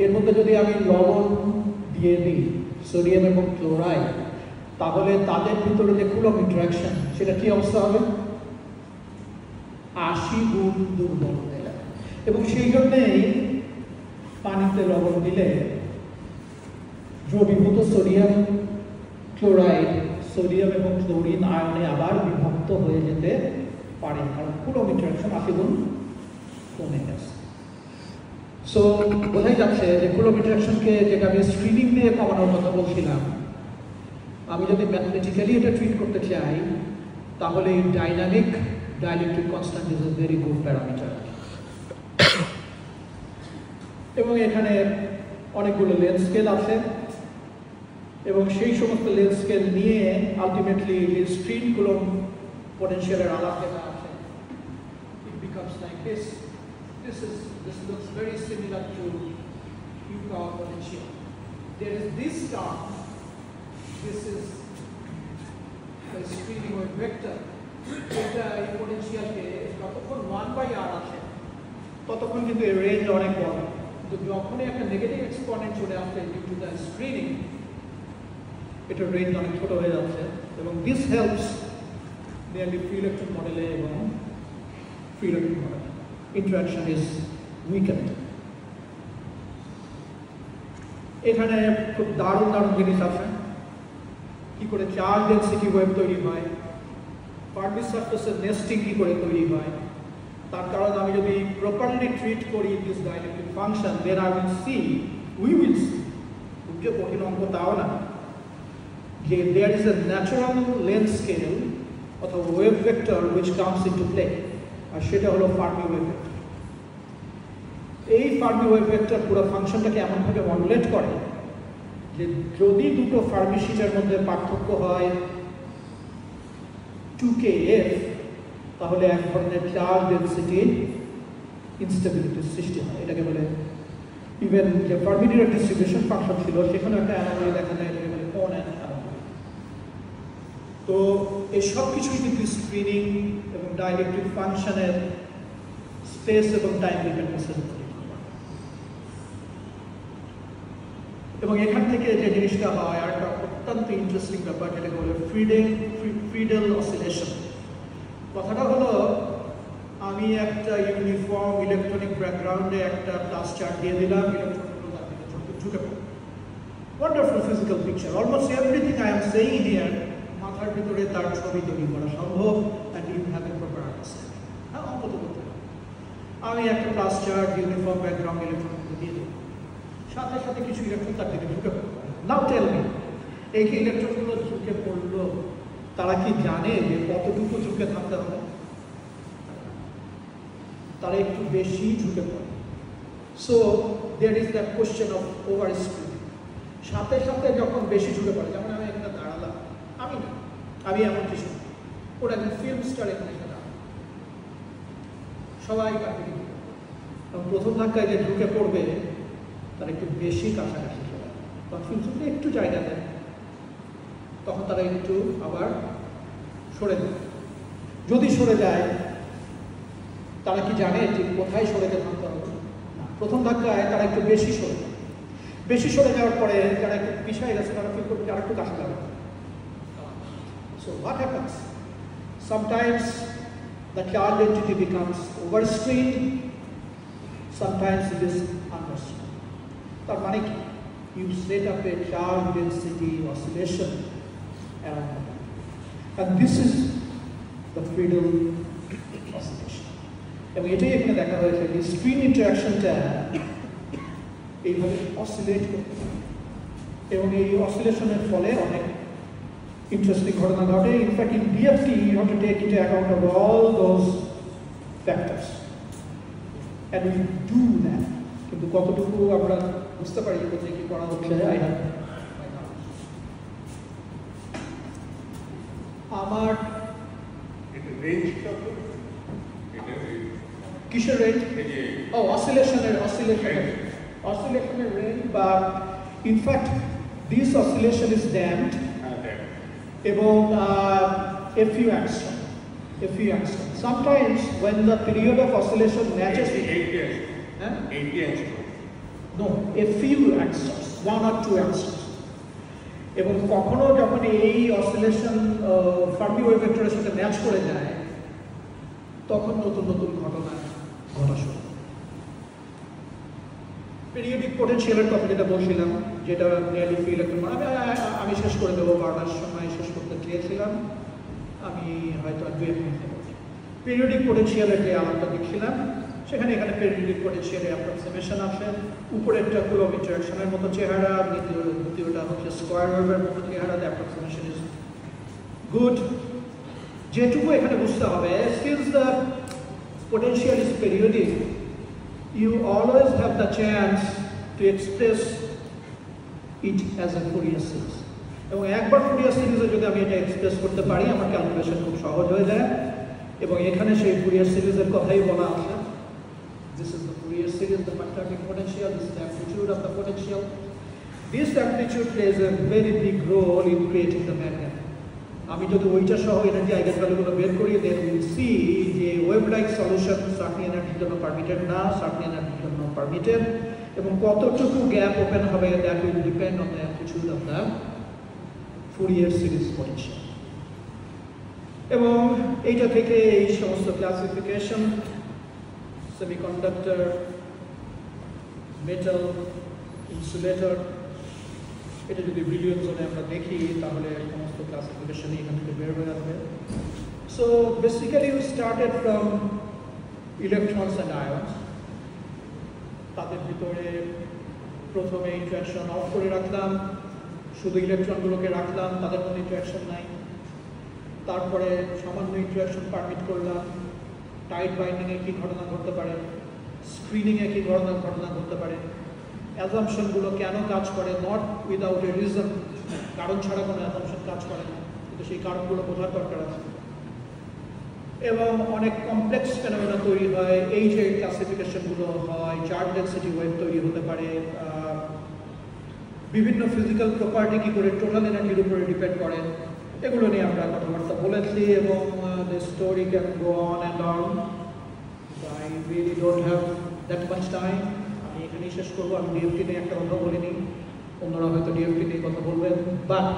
এর মধ্যে যদি আমি লবণ দিয়ে দিই, সোডিয়াম এবং ক্লোরাইড, তাহলে তাদের ভিতরে যে কুলম্ব ইন্টারঅ্যাকশন সেটা কি অবস্থা হবে? 80 গুণ দুর্বল হয়ে যাবে। এবং সেই জন্যেই পানিতে লবণ দিলে দ্রবীভূত সোডিয়াম ক্লোরাইড সোডিয়াম এবং ক্লোরিন আয়নে আবার বিভক্ত হয়ে যেতে পারে, কারণ কুলম্ব ইন্টারঅ্যাকশন 80 গুণ কমে গেছে। সো বোঝাই যাচ্ছে যে কুলম্ব ইন্টারঅ্যাকশনকে যেটা আমি স্ক্রিনিং দিয়ে কমানোর কথা বলছিলাম, আমি যদি ম্যাথমেটিক্যালি এটা ট্রিট করতে চাই তাহলে এই dynamic dielectric constant is a very good parameter. এবং এখানে অনেকগুলো লেন্থ স্কেল আছে এবং সেই সমস্ত লেন্স স্কেল নিয়ে আলটিমেটলি যে স্ক্রিন কুলম পোটেনশিয়ালের আলাপ যেটা আছে, it becomes like this. This looks very similar to U power potential. There is this term. This is the screening wave vector. এটা এই পোটেনশিয়ালকে যতক্ষণ 1/r আছে ততক্ষণ কিন্তু এর রেঞ্জ অনেক বড়, কিন্তু যখনই একটা নেগেটিভ এক্সপোনেন্ট চলে আসছে ডিউ টু দ্য স্ক্রিনিং, এটার রেঞ্জ অনেক ছোট হয়ে যাচ্ছে। এবং this helps nearly free electron মডেলে এবং ফ্রি ইলেকট্রন মডেলে ইন্টারাকশন ইজ উইকেন্ড। এখানে খুব দারুণ দারুণ জিনিস আছে, কি করে চার্জ ডেনসিটি ওয়েভ তৈরি হয়, ফার্মি সারফেসের নেস্টিং কি করে তৈরি হয়। তার কারণ আমি যদি প্রপারলি ট্রিট করি this dielectric function, then I will see যে কঠিন অঙ্ক তাও না, যে there is a natural length scale অথবা wave vector which comes into play, আর সেটা হলো ফার্মি ওয়েভ ভেক্টর। এই ফার্মি ওয়েভ ভেক্টর পুরো ফাংশনটাকে এমনভাবে মডুলেট করে যে যদি দুটো ফার্মি শিটের মধ্যে পার্থক্য হয় 2kF, তাহলে এক ধরনের চার্জ ডেনসিটি ইনস্টেবিলিটির সৃষ্টি হয়। এটাকে বলে ইভেন যে ফার্মি ডিরাক ডিস্ট্রিবিউশন ফাংশন ছিল সেখানে একটা অ্যানোমালি দেখা যায়, এটাকে বলে কোন অ্যানোমালি। তো এই সব কিছুই কিন্তু স্ক্রিনিং এবং ডাইলেকট্রিক ফাংশনের স্পেস এবং টাইম ডিপেন্ডেন্সের উপর। এবং এখান থেকে যে জিনিসটা হয় আর একটা অত্যন্ত ইন্টারেস্টিং ব্যাপার, যেটাকে বলে ফ্রিডেল অসিলেশন। কথাটা হলো আমি একটা ইউনিফর্ম ইলেকট্রনিক ব্যাকগ্রাউন্ডে একটা ক্লাস চার্ট দিয়ে দিলাম, ইলেকট্রনগুলো তার ভিতরে ঢুকে পড়ে। Wonderful physical picture, almost everything I am saying here মাথার ভিতরে তার ছবি তৈরি করা সম্ভব, and you have a proper understanding. হ্যাঁ, অন্তত করতে হবে। আমি একটা ক্লাস চার্ট ইউনিফর্ম ব্যাকগ্রাউন্ড ইলেকট্রনগুলো দিয়ে দিই, সাথে সাথে কিছু ইলেকট্রন তার দিকে ঢুকে পড়ে। নাও টেল মি, এই যে ইলেকট্রনগুলো ঢুকে পড়লো, তারা কি জানে যে কতটুকু ঝুঁকে থাকতে হবে? তারা একটু বেশি ঝুঁকে পড়ে। So there is the question of over screening. সাথে সাথে যখন বেশি ঝুঁকে পড়ে, যেমন আমি এখানে দাঁড়ালাম, আমি এমন কিছু, ওরা একজন ফিল্ম স্টার এখানে দাঁড়াল, সবাই কাছে এবং প্রথম ধাক্কায় যে ঢুকে পড়বে তারা একটু বেশি কাছাকাছি চলে যায়, বা ফিল্মটা একটু জায়গা দেয়, তখন তারা একটু আবার সরে যায়। যদি সরে যায়, তারা কি জানে যে কোথায় সরে যেতে হবে? না, প্রথম ধাক্কায় তারা একটু বেশি সরে যায়। বেশি সরে যাওয়ার পরে যারা একটু পিছিয়ে গেছে তারা ফিল করবে আর একটু কাছে যাবে। So what happens? Sometimes the charge density becomes overscreened, sometimes it is underscreened. তার মানে কি? You set up a charge density oscillation around the band. And this is the Friedel oscillation. এবং এটাই এখানে দেখা হয়েছে যে স্ক্রিন ইন্টারাকশনটা এইভাবে অসিলেট করতে পারে, এবং এই অসিলেশনের ফলে অনেক ইন্টারেস্টিং ঘটনা ঘটে। In fact in DFT you have to take into account of all those factors, and we do that. কিন্তু কতটুকু আমরা বুঝতে পারি কোথায় কি করা হচ্ছে, আমার কিসের রেঞ্জ? ও, অসিলেশনের রেঞ্জ, বা in fact this oscillation is damped এবং a few angstroms. Sometimes when the period of oscillation matches with 80 angstroms. No, a few angstroms, 1 or 2 angstroms. এবং কখনো যখন এই অসিলেশন ফার্মি ওয়েভ ভেক্টরের সাথে ম্যাচ করে যায়, তখন নতুন নতুন ঘটনা ঘটা শুরু। পিরিয়ডিক পোটেনশিয়ালের কথা যেটা বলছিলাম, যেটা নিয়ারলি ফ্রি ইলেকট্রন, আমি শেষ করে দেবো, 12টার সময় শেষ করতে চেয়েছিলাম, আমি হয়তো আর 2 মিনিট নেব। পিরিয়ডিক পোটেনশিয়ালের যে আলাপটা দেখছিলাম, সেখানে এখানে পিরিয়ডিক পোটেনশিয়ালের অ্যাপ্রক্সিমেশন আছে। উপরেরটা কুলম্ব ইন্টারাকশনের মতো চেহারা, দ্বিতীয়টা হচ্ছে স্কোয়ার ওয়েভের মতো চেহারা। The approximation is good. যেটুকু এখানে বুঝতে হবে, since the potential is periodic, you always have the chance to express it as a Fourier series. এবং একবার ফুরিয়ার সিরিজে যদি আমি এটা এক্সপ্রেস করতে পারি আমার ক্যালকুলেশন খুব সহজ হয়ে যায় এবং এখানে সেই ফুরিয়ার সিরিজের কথাই বলা আছে This is the Fourier series, the quadratic potential, this is the amplitude of the potential. This amplitude plays a very big role in creating the magnet. আমি যদি ওইটা সহ এনার্জি আইগেনভ্যালুগুলো বের করি then we will see যে wave-like solution certain এনার্জির জন্য permitted না, সার্টেন এনার্জির জন্য পারমিটেড এবং কতটুকু গ্যাপ ওপেন হবে that will depend on the amplitude of the Fourier series potential. এবং এইটা থেকে এই সমস্ত ক্লাসিফিকেশন semiconductor, metal, insulator, এটা যদি বিলিয়ন জোনে আমরা দেখি তাহলে সমস্ত ক্লাসিফিকেশন এখান থেকে বের হয়ে আসবে so basically we started from electrons and ions তাদের ভিতরে প্রথমে ইন্টারঅ্যাকশন অফ করে রাখলাম শুধু ইলেকট্রনগুলোকে রাখলাম তাদের কোনো ইন্টারঅ্যাকশন নাই তারপরে সামান্য ইন্টারঅ্যাকশন পারমিট করলাম টাইট বাইন্ডিংয়ে কী ঘটনা ঘটতে পারে স্ক্রিনিংয়ে কী ঘটনা ঘটতে পারে অ্যাজাম্পশনগুলো কেন কাজ করে নট উইদাউট এ রিজন কারণ ছাড়া কোনো অ্যাজাম্পশন কাজ করে না কিন্তু সেই কারণগুলো বোঝার দরকার আছে এবং অনেক কমপ্লেক্স ফেনোমেনা তৈরি হয় এই যে ক্লাসিফিকেশনগুলো হয় চার্জ ডেনসিটি ওয়েভ তৈরি হতে পারে বিভিন্ন ফিজিক্যাল প্রপার্টি কী করে টোটাল এনার্জির উপরে ডিপেন্ড করে এগুলো নিয়ে আমরা কথাবার্তা বলেছি এবং the story can go on and on. I really don't have that much time. আমি এখানেই শেষ করবো আমি ডিএফটি নিয়ে একটা কথা বলিনি অন্যরা হয়তো ডিএফটি নিয়ে কথা বলবেন বাট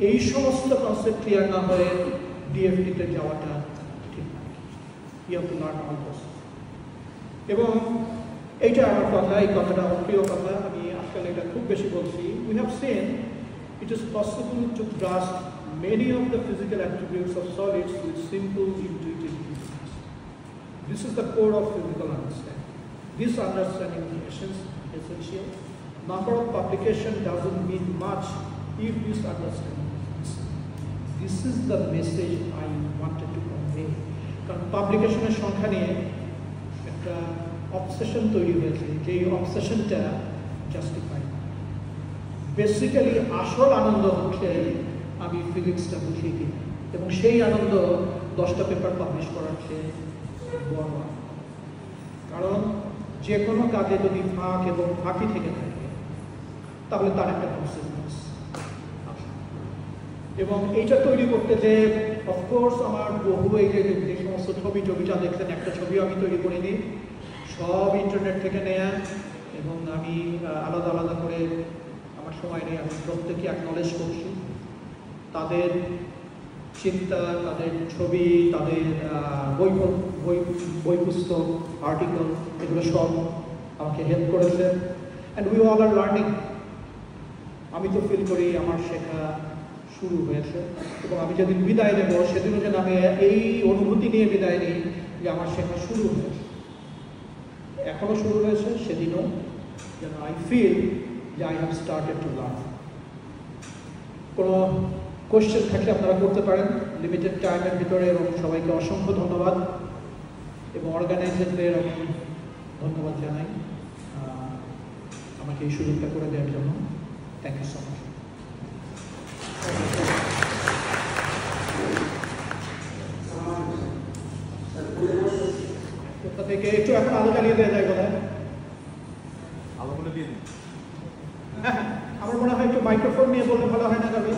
এই সমস্ত কনসেপ্ট ক্লিয়ার না হয়ে ডিএফটিতে যাওয়াটা ঠিক না you have to learn all this এবং এইটা আমার কথা এই কথাটা আমার প্রিয় কথা আমি আসলে এটা খুব বেশি বলছি we have seen it is possible to grasp many of the physical attributes of solids with simple intuitive reasons. This is the core of physical understanding. This understanding is essential. Number of publication doesn't mean much if this understanding is missing. This is the message I wanted to convey. কারণ পাবলিকেশনের সংখ্যা নিয়ে একটা obsession তৈরি হয়েছে যে অবসেশনটা justify basically আসল আনন্দ হচ্ছে আমি ফিজিক্সটা বুঝিয়ে দিই এবং সেই আনন্দ 10টা পেপার পাবলিশ করার চেয়ে বড় কারণ যে কোনো কাজে যদি ফাঁক এবং ফাঁকি থেকে থাকে তাহলে তার একটা কনসিকুয়েন্স এবং এইটা তৈরি করতে যে অফকোর্স আমার বহু এই যে সমস্ত ছবিটা দেখছেন একটা ছবিও আমি তৈরি করিনি সব ইন্টারনেট থেকে নেয়া এবং আমি আলাদা আলাদা করে সময় নেই আমি প্রত্যেকে অ্যাকনলেজ করছি তাদের চিন্তা তাদের ছবি তাদের বই পুস্তক আর্টিকেল এগুলো সব আমাকে হেল্প করেছে and we all are learning আমি তো ফিল করি আমার শেখা শুরু হয়েছে এবং আমি যেদিন বিদায় নেব সেদিনও যেন আমি এই অনুভূতি নিয়ে বিদায় নিই যে আমার শেখা শুরু হয়েছে এখনও শুরু হয়েছে সেদিনও যেন I feel I have started to learn. কোনো কোশ্চেন থাকলে আপনারা করতে পারেন লিমিটেড টাইমের ভিতরে এবং সবাইকে অসংখ্য ধন্যবাদ এবং অর্গানাইজারদের আমি ধন্যবাদ জানাই আমাকে এই সুযোগটা করে দেওয়ার জন্য থ্যাংক ইউ সো মাচ কোথা থেকে একটু এখন আলো জ্বালিয়ে দেওয়া যায় কোথায় আলোগুলো দিয়ে দিন আমার মনে হয় একটু মাইক্রোফোন নিয়ে বললে ভালো হয় না তবে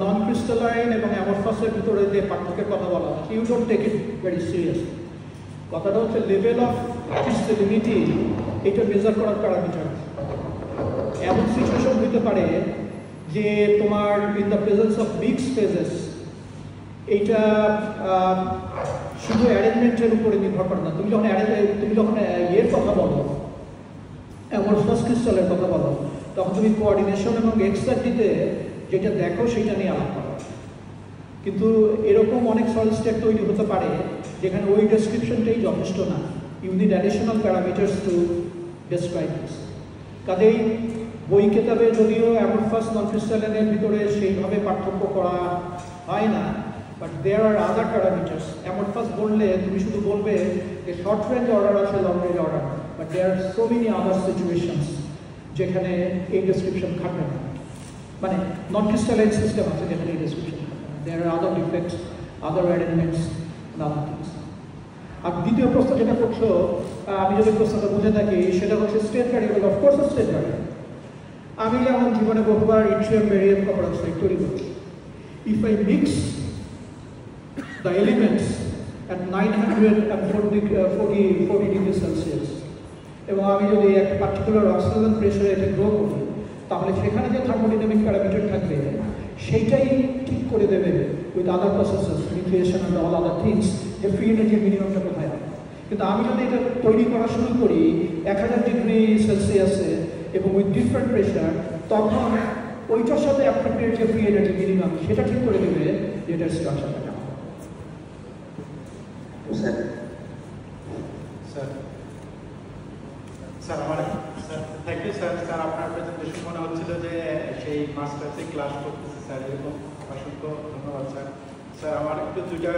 non-crystalline এবং amorphous-এর ভিতরে যে পার্থক্যের কথা বলা হয় you don't take it very seriously কথাটা হচ্ছে লেভেল অফ crystallinity এটা মেজার করার প্যারামিটার এমন সিচুয়েশন হতে পারে যে তোমার in the presence of mixed phases এইটা শুধু অ্যারেঞ্জমেন্টের উপরে নির্ভর করে না। তুমি যখন ইয়ের কথা বলো, অ্যামরফাস ক্রিস্টালের কথা বলো, তখন তুমি কোঅর্ডিনেশন এবং এক্সাক্টলিতে যেটা দেখো সেটা নিয়ে আলাপ করো। কিন্তু এরকম অনেক সলিড স্টেট তৈরি হতে পারে যেখানে ওই ডেসক্রিপশনটাই যথেষ্ট না, you need additional parameters to describe this. কাজেই বই কেতাবে যদিও অ্যামরফাস নন ক্রিস্টালিনের ভিতরে সেইভাবে পার্থক্য করা হয় না, but there are other parameters. Amorphous বললে তুমি শুধু বলবে যে শর্ট রেঞ্জ অর্ডার আছে, long range order, but there are so many other situations যেখানে এই ডেসক্রিপশন খাটবে না, মানে নন ক্রিস্টালাইন সিস্টেম আছে যেখানে এই ডেসক্রিপশন খাটবে না। দেয়ার are other defects, other arrangements, other things. আর দ্বিতীয় প্রশ্ন যেটা করছো, আমি যদি প্রশ্নটা বুঝে থাকি, সেটা হচ্ছে state variable. Of course state variable. আমি যেমন জীবনে বহুবার ইট্রিয়াম বেরিয়াম কপার অক্সাইড তৈরি করি। If I mix the elements at 940 degree Celsius এবং আমি যদি একটা পার্টিকুলার অক্সিজেন প্রেসারে এটা গ্রো করি, তাহলে সেখানে যে থার্মোডাইনামিক প্যারামিটার থাকবে সেইটাই ঠিক করে দেবে with other processes, nucleation and all other things, যে ফ্রি এনার্জি মিনিমামটা কোথায় হবে। কিন্তু আমি যদি এটা তৈরি করা শুরু করি 1000 ডিগ্রি সেলসিয়াসে এবং উইথ ডিফারেন্ট প্রেশার, তখন ওইটার সাথে অ্যাপ্রোপ্রিয়েট যে ফ্রি এনার্জি মিনিমাম সেটা ঠিক করে দেবে যে এটার স্ট্রাকচারটা। স্যার আমার থ্যাংক ইউ স্যার। স্যার আপনার প্রেজেন্টেশন মনে হচ্ছিল যে সেই মাস্টার্সে ক্লাস করতেছে স্যার, এরকম অসংখ্য ধন্যবাদ স্যার। স্যার আমার একটু দুইটা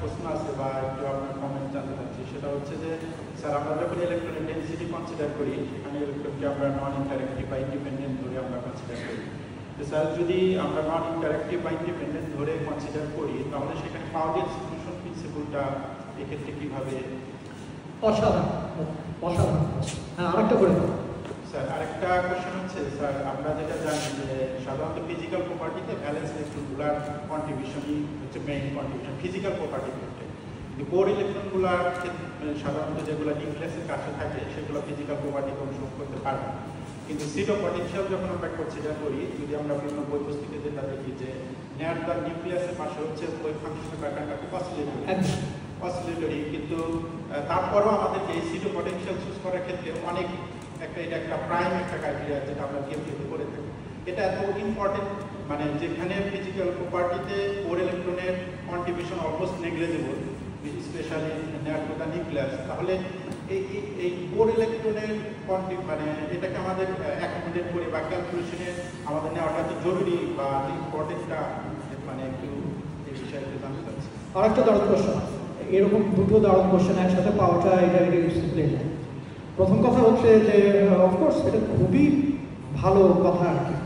প্রশ্ন আছে বা একটু আপনার কমেন্ট জানতে চাচ্ছি। সেটা হচ্ছে যে স্যার আমরা যখন ইলেকট্রনিক ডেনসিটি কনসিডার করি, সেখানে ইলেকট্রনকে আমরা নন ইন্টারেক্টিভ বা ইন্ডিপেন্ডেন্ট ধরে আমরা কনসিডার করি। তো স্যার যদি আমরা নন ইন্টারেক্টিভ বা ইন্ডিপেন্ডেন্ট ধরে কনসিডার করি, তাহলে সেখানে পাউলি এক্সক্লুশন প্রিন্সিপলটা এক্ষেত্রে কীভাবে? অসাধারণ, অসাধারণ। হ্যাঁ, আরেকটা করে স্যার আরেকটা কোশ্চেন হচ্ছে স্যার, আমরা যেটা জানি যে সাধারণত ফিজিক্যাল প্রপার্টিতে ভ্যালেন্স ইলেকট্রনগুলার কন্ট্রিবিউশনই হচ্ছে মেইন কন্ট্রিবিউশন ফিজিক্যাল প্রপার্টির ক্ষেত্রে। কিন্তু কোর ইলেকট্রনগুলার সাধারণত যেগুলো নিউক্লিয়াসের কাছে থাকে সেগুলো ফিজিক্যাল প্রপার্টিকে অনুসরণ করতে পারে না। কিন্তু সিটো পটেনশিয়াল যখন আমরা কনসিডার করি, যদি আমরা বিভিন্ন বই পুস্তকে যেটা দেখি যে নেয়ার দ্য নিউক্লিয়াসের পাশে হচ্ছে ওই ফাংশনের প্যাটার্নটা খুব অসিলেটরি, কিন্তু তারপরেও আমাদেরকে এই সিটো পটেনশিয়াল চুজ করার ক্ষেত্রে অনেক এটা একটা প্রাইম একটা ক্রাইটেরিয়া যেটা আমরা কেউ করে থাকি। এটা এত ইম্পর্টেন্ট, মানে যেখানে ফিজিক্যাল প্রপার্টিতে কোর ইলেকট্রনের কন্ট্রিবিউশন অলমোস্ট নেগলিজেবল, স্পেশালি নেয়ার টু দ্য নিউক্লিয়াস, তাহলে এই কোর ইলেকট্রনের মানে এটাকে আমাদের অ্যাকোমোডেট করে বা ক্যালকুলেশনে আমাদের নেওয়াটা তো জরুরি বা ইম্পর্টেন্টটা, মানে একটু এই বিষয়ে জানতে চাচ্ছি। আরেকটা দারুণ কোশ্চেন, এরকম দুটো দারুণ কোশ্চেন একসাথে পাওয়াটা এটা ডিসিপ্লিন। প্রথম কথা হচ্ছে যে অফকোর্স এটা খুবই ভালো কথা আর কি,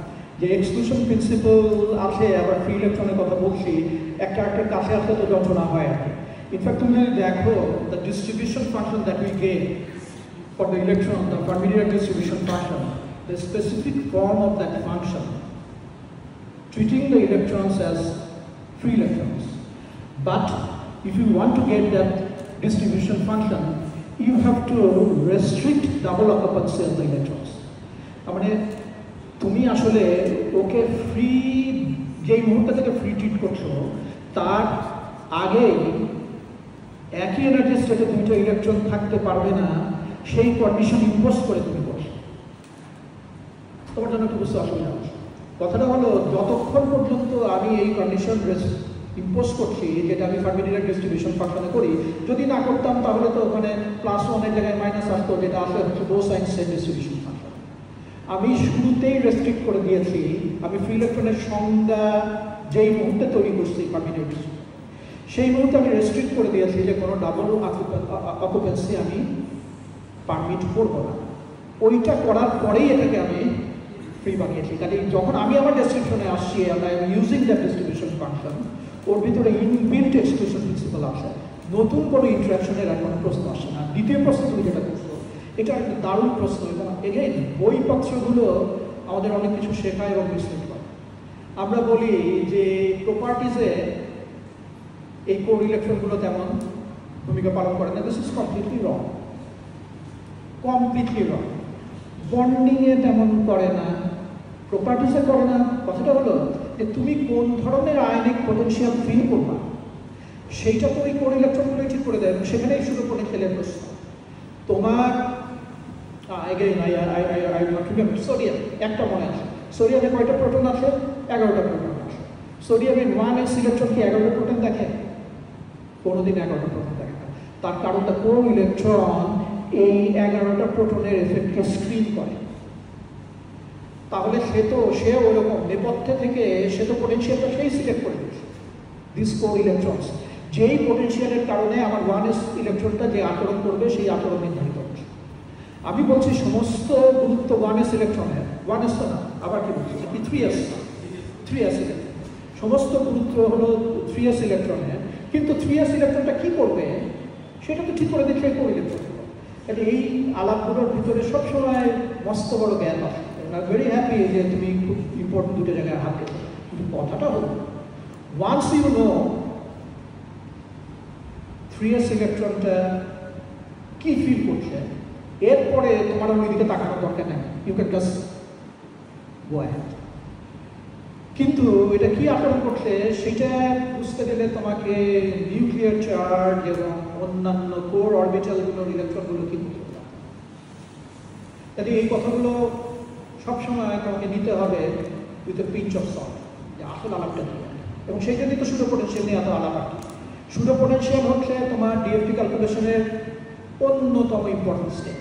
যে এক্সক্লুশন প্রিন্সিপাল আছে, আবার ফ্রি ইলেকট্রনের কথা বলছি, একটা কাছে আসলে তো যন্ত্রণা হয় আর কি। ইনফ্যাক্ট তুমি যদি দেখো the distribution function that we get for the electron, the Fermi-Dirac distribution function, the specific form of that function treating the electrons as free electrons. But if you want to get that distribution function, you have to restrict double occupancy of the electrons. মানে তুমি আসলে ওকে free, যেই মুহূর্তে থেকে free treat করছো তার আগেই একই এনার্জি স্টেটে দুইটা ইলেকট্রন থাকতে পারবে না, সেই কন্ডিশন ইম্পোজ করে তুমি করছো। তোমার জন্য একটু বুঝতে অসুবিধা হচ্ছে। কথাটা হলো, যতক্ষণ পর্যন্ত আমি এই কন্ডিশন ইম্পোজ করছি, যেটা আমি ফার্মি-ডিরাক ডিস্ট্রিবিউশন ফাংশনে করি, যদি না করতাম তাহলে তো ওখানে +1 জায়গায় মাইনাস আসতো, যেটা আসলে হচ্ছে বোসাইন্সের ডিস্ট্রিবিউশন ফাংশন। আমি শুরুতেই রেস্ট্রিক্ট করে দিয়েছি, আমি ফ্রি ইলেকট্রনের সংজ্ঞা যেই মুহূর্তে তৈরি করছি ফার্মি-ডিরাক ডিস্ট্রিবিউশন, সেই মুহূর্তে আমি রেস্ট্রিক্ট করে দিয়েছি যে কোনো ডাবল অকুপেন্সি আমি পারমিট করবো না। ওইটা করার পরেই এটাকে আমি ফ্রি বানিয়েছি। কাজে যখন আমি আমার ডেসক্রিপশনে আসছি, আমরা ইউজিং দ্যাট ডিস্ট্রিবিউশন ফাংশন, ওর ভিতরে ইনবিল্ট এক্সক্লুশন প্রিন্সিপাল আসে, নতুন কোনো ইন্টারাকশনের আর কোনো প্রশ্ন আসে না। দ্বিতীয় প্রশ্ন তুমি যেটা করছো, এটা একটা দারুণ প্রশ্ন, এবং এগেইন বইপত্রগুলো আমাদের অনেক কিছু শেখায় এবং মিসলিড করে। আমরা বলি যে প্রপার্টিজে এই কোর ইলেকট্রনগুলো তেমন ভূমিকা পালন করে না। This is completely wrong, completely wrong. বন্ডিংয়ে তেমন করে না, প্রপার্টিসে করে না। কথাটা হলো যে তুমি কোন ধরনের আয়নিক পোটেনশিয়াল ফিল করবা সেইটা তো ওই কোর ইলেকট্রনগুলোই ঠিক করে দেয়, এবং সেখানেই শুধু পোটেনশিয়ালের প্রশ্ন। তোমার সোডিয়াম একটা মনে আছে, সোডিয়ামে কয়টা প্রোটন আছে? 11টা প্রোটন আছে। সোডিয়ামের 1s ইলেকট্রন কি 11টা প্রোটন দেখে? কোনোদিন 11টা প্রোটন দেখে না। তার কারণটা কোর ইলেকট্রন এই 11টা প্রোটনের এফেক্টকে স্ক্রিন করে। তাহলে সে ওরকম নেপথ্যে থেকে সে তো পোটেনশিয়ালটা সেই সিলেক্ট করে দিয়েছে, দিস কোর ইলেকট্রনস, যেই পোটেনশিয়ালের কারণে আমার 1s ইলেকট্রনটা যে আচরণ করবে সেই আচরণ নির্ধারিত হচ্ছে। আমি বলছি সমস্ত গুরুত্ব 1s ইলেকট্রনের, 1s তো না, আবার কি বলছি, 3s ইলেকট্রন, সমস্ত গুরুত্ব হলো 3s ইলেকট্রনের। কিন্তু 3s ইলেকট্রনটা কি করবে সেটা তো ঠিক করে দিচ্ছে কোর ইলেকট্রন। এই আলাপগুলোর ভিতরে সবসময় মস্ত বড় জ্ঞান আছে। ভেরি হ্যাপি যে তুমি খুব ইম্পর্টেন্ট দুটো জায়গায় হাত দিতে। কিন্তু কথাটা হলো, ওয়ান্স ইউ নো 3s ইলেকট্রনটা কি ফিল করছে, এরপরে তোমার ওই দিকে তাকানোর দরকার নেই, you can just go ahead. কিন্তু এটা কি আচরণ করছে সেটা বুঝতে গেলে তোমাকে নিউক্লিয়ার চার্জ এবং অন্যান্য কোর অরবিটালগুলোর ইলেকট্রনগুলো কি করতে হবে। তাহলে এই কথাগুলো সবসময় তোমাকে নিতে হবে with a pinch of salt, যে আসল আলাপটা কি। এবং সেই জন্যই তো সুডো পোটেনশিয়াল নিয়ে এত আলাপ আর কি। সুডো পোটেনশিয়াল হচ্ছে তোমার ডিএফটি ক্যালকুলেশনের অন্যতম important step,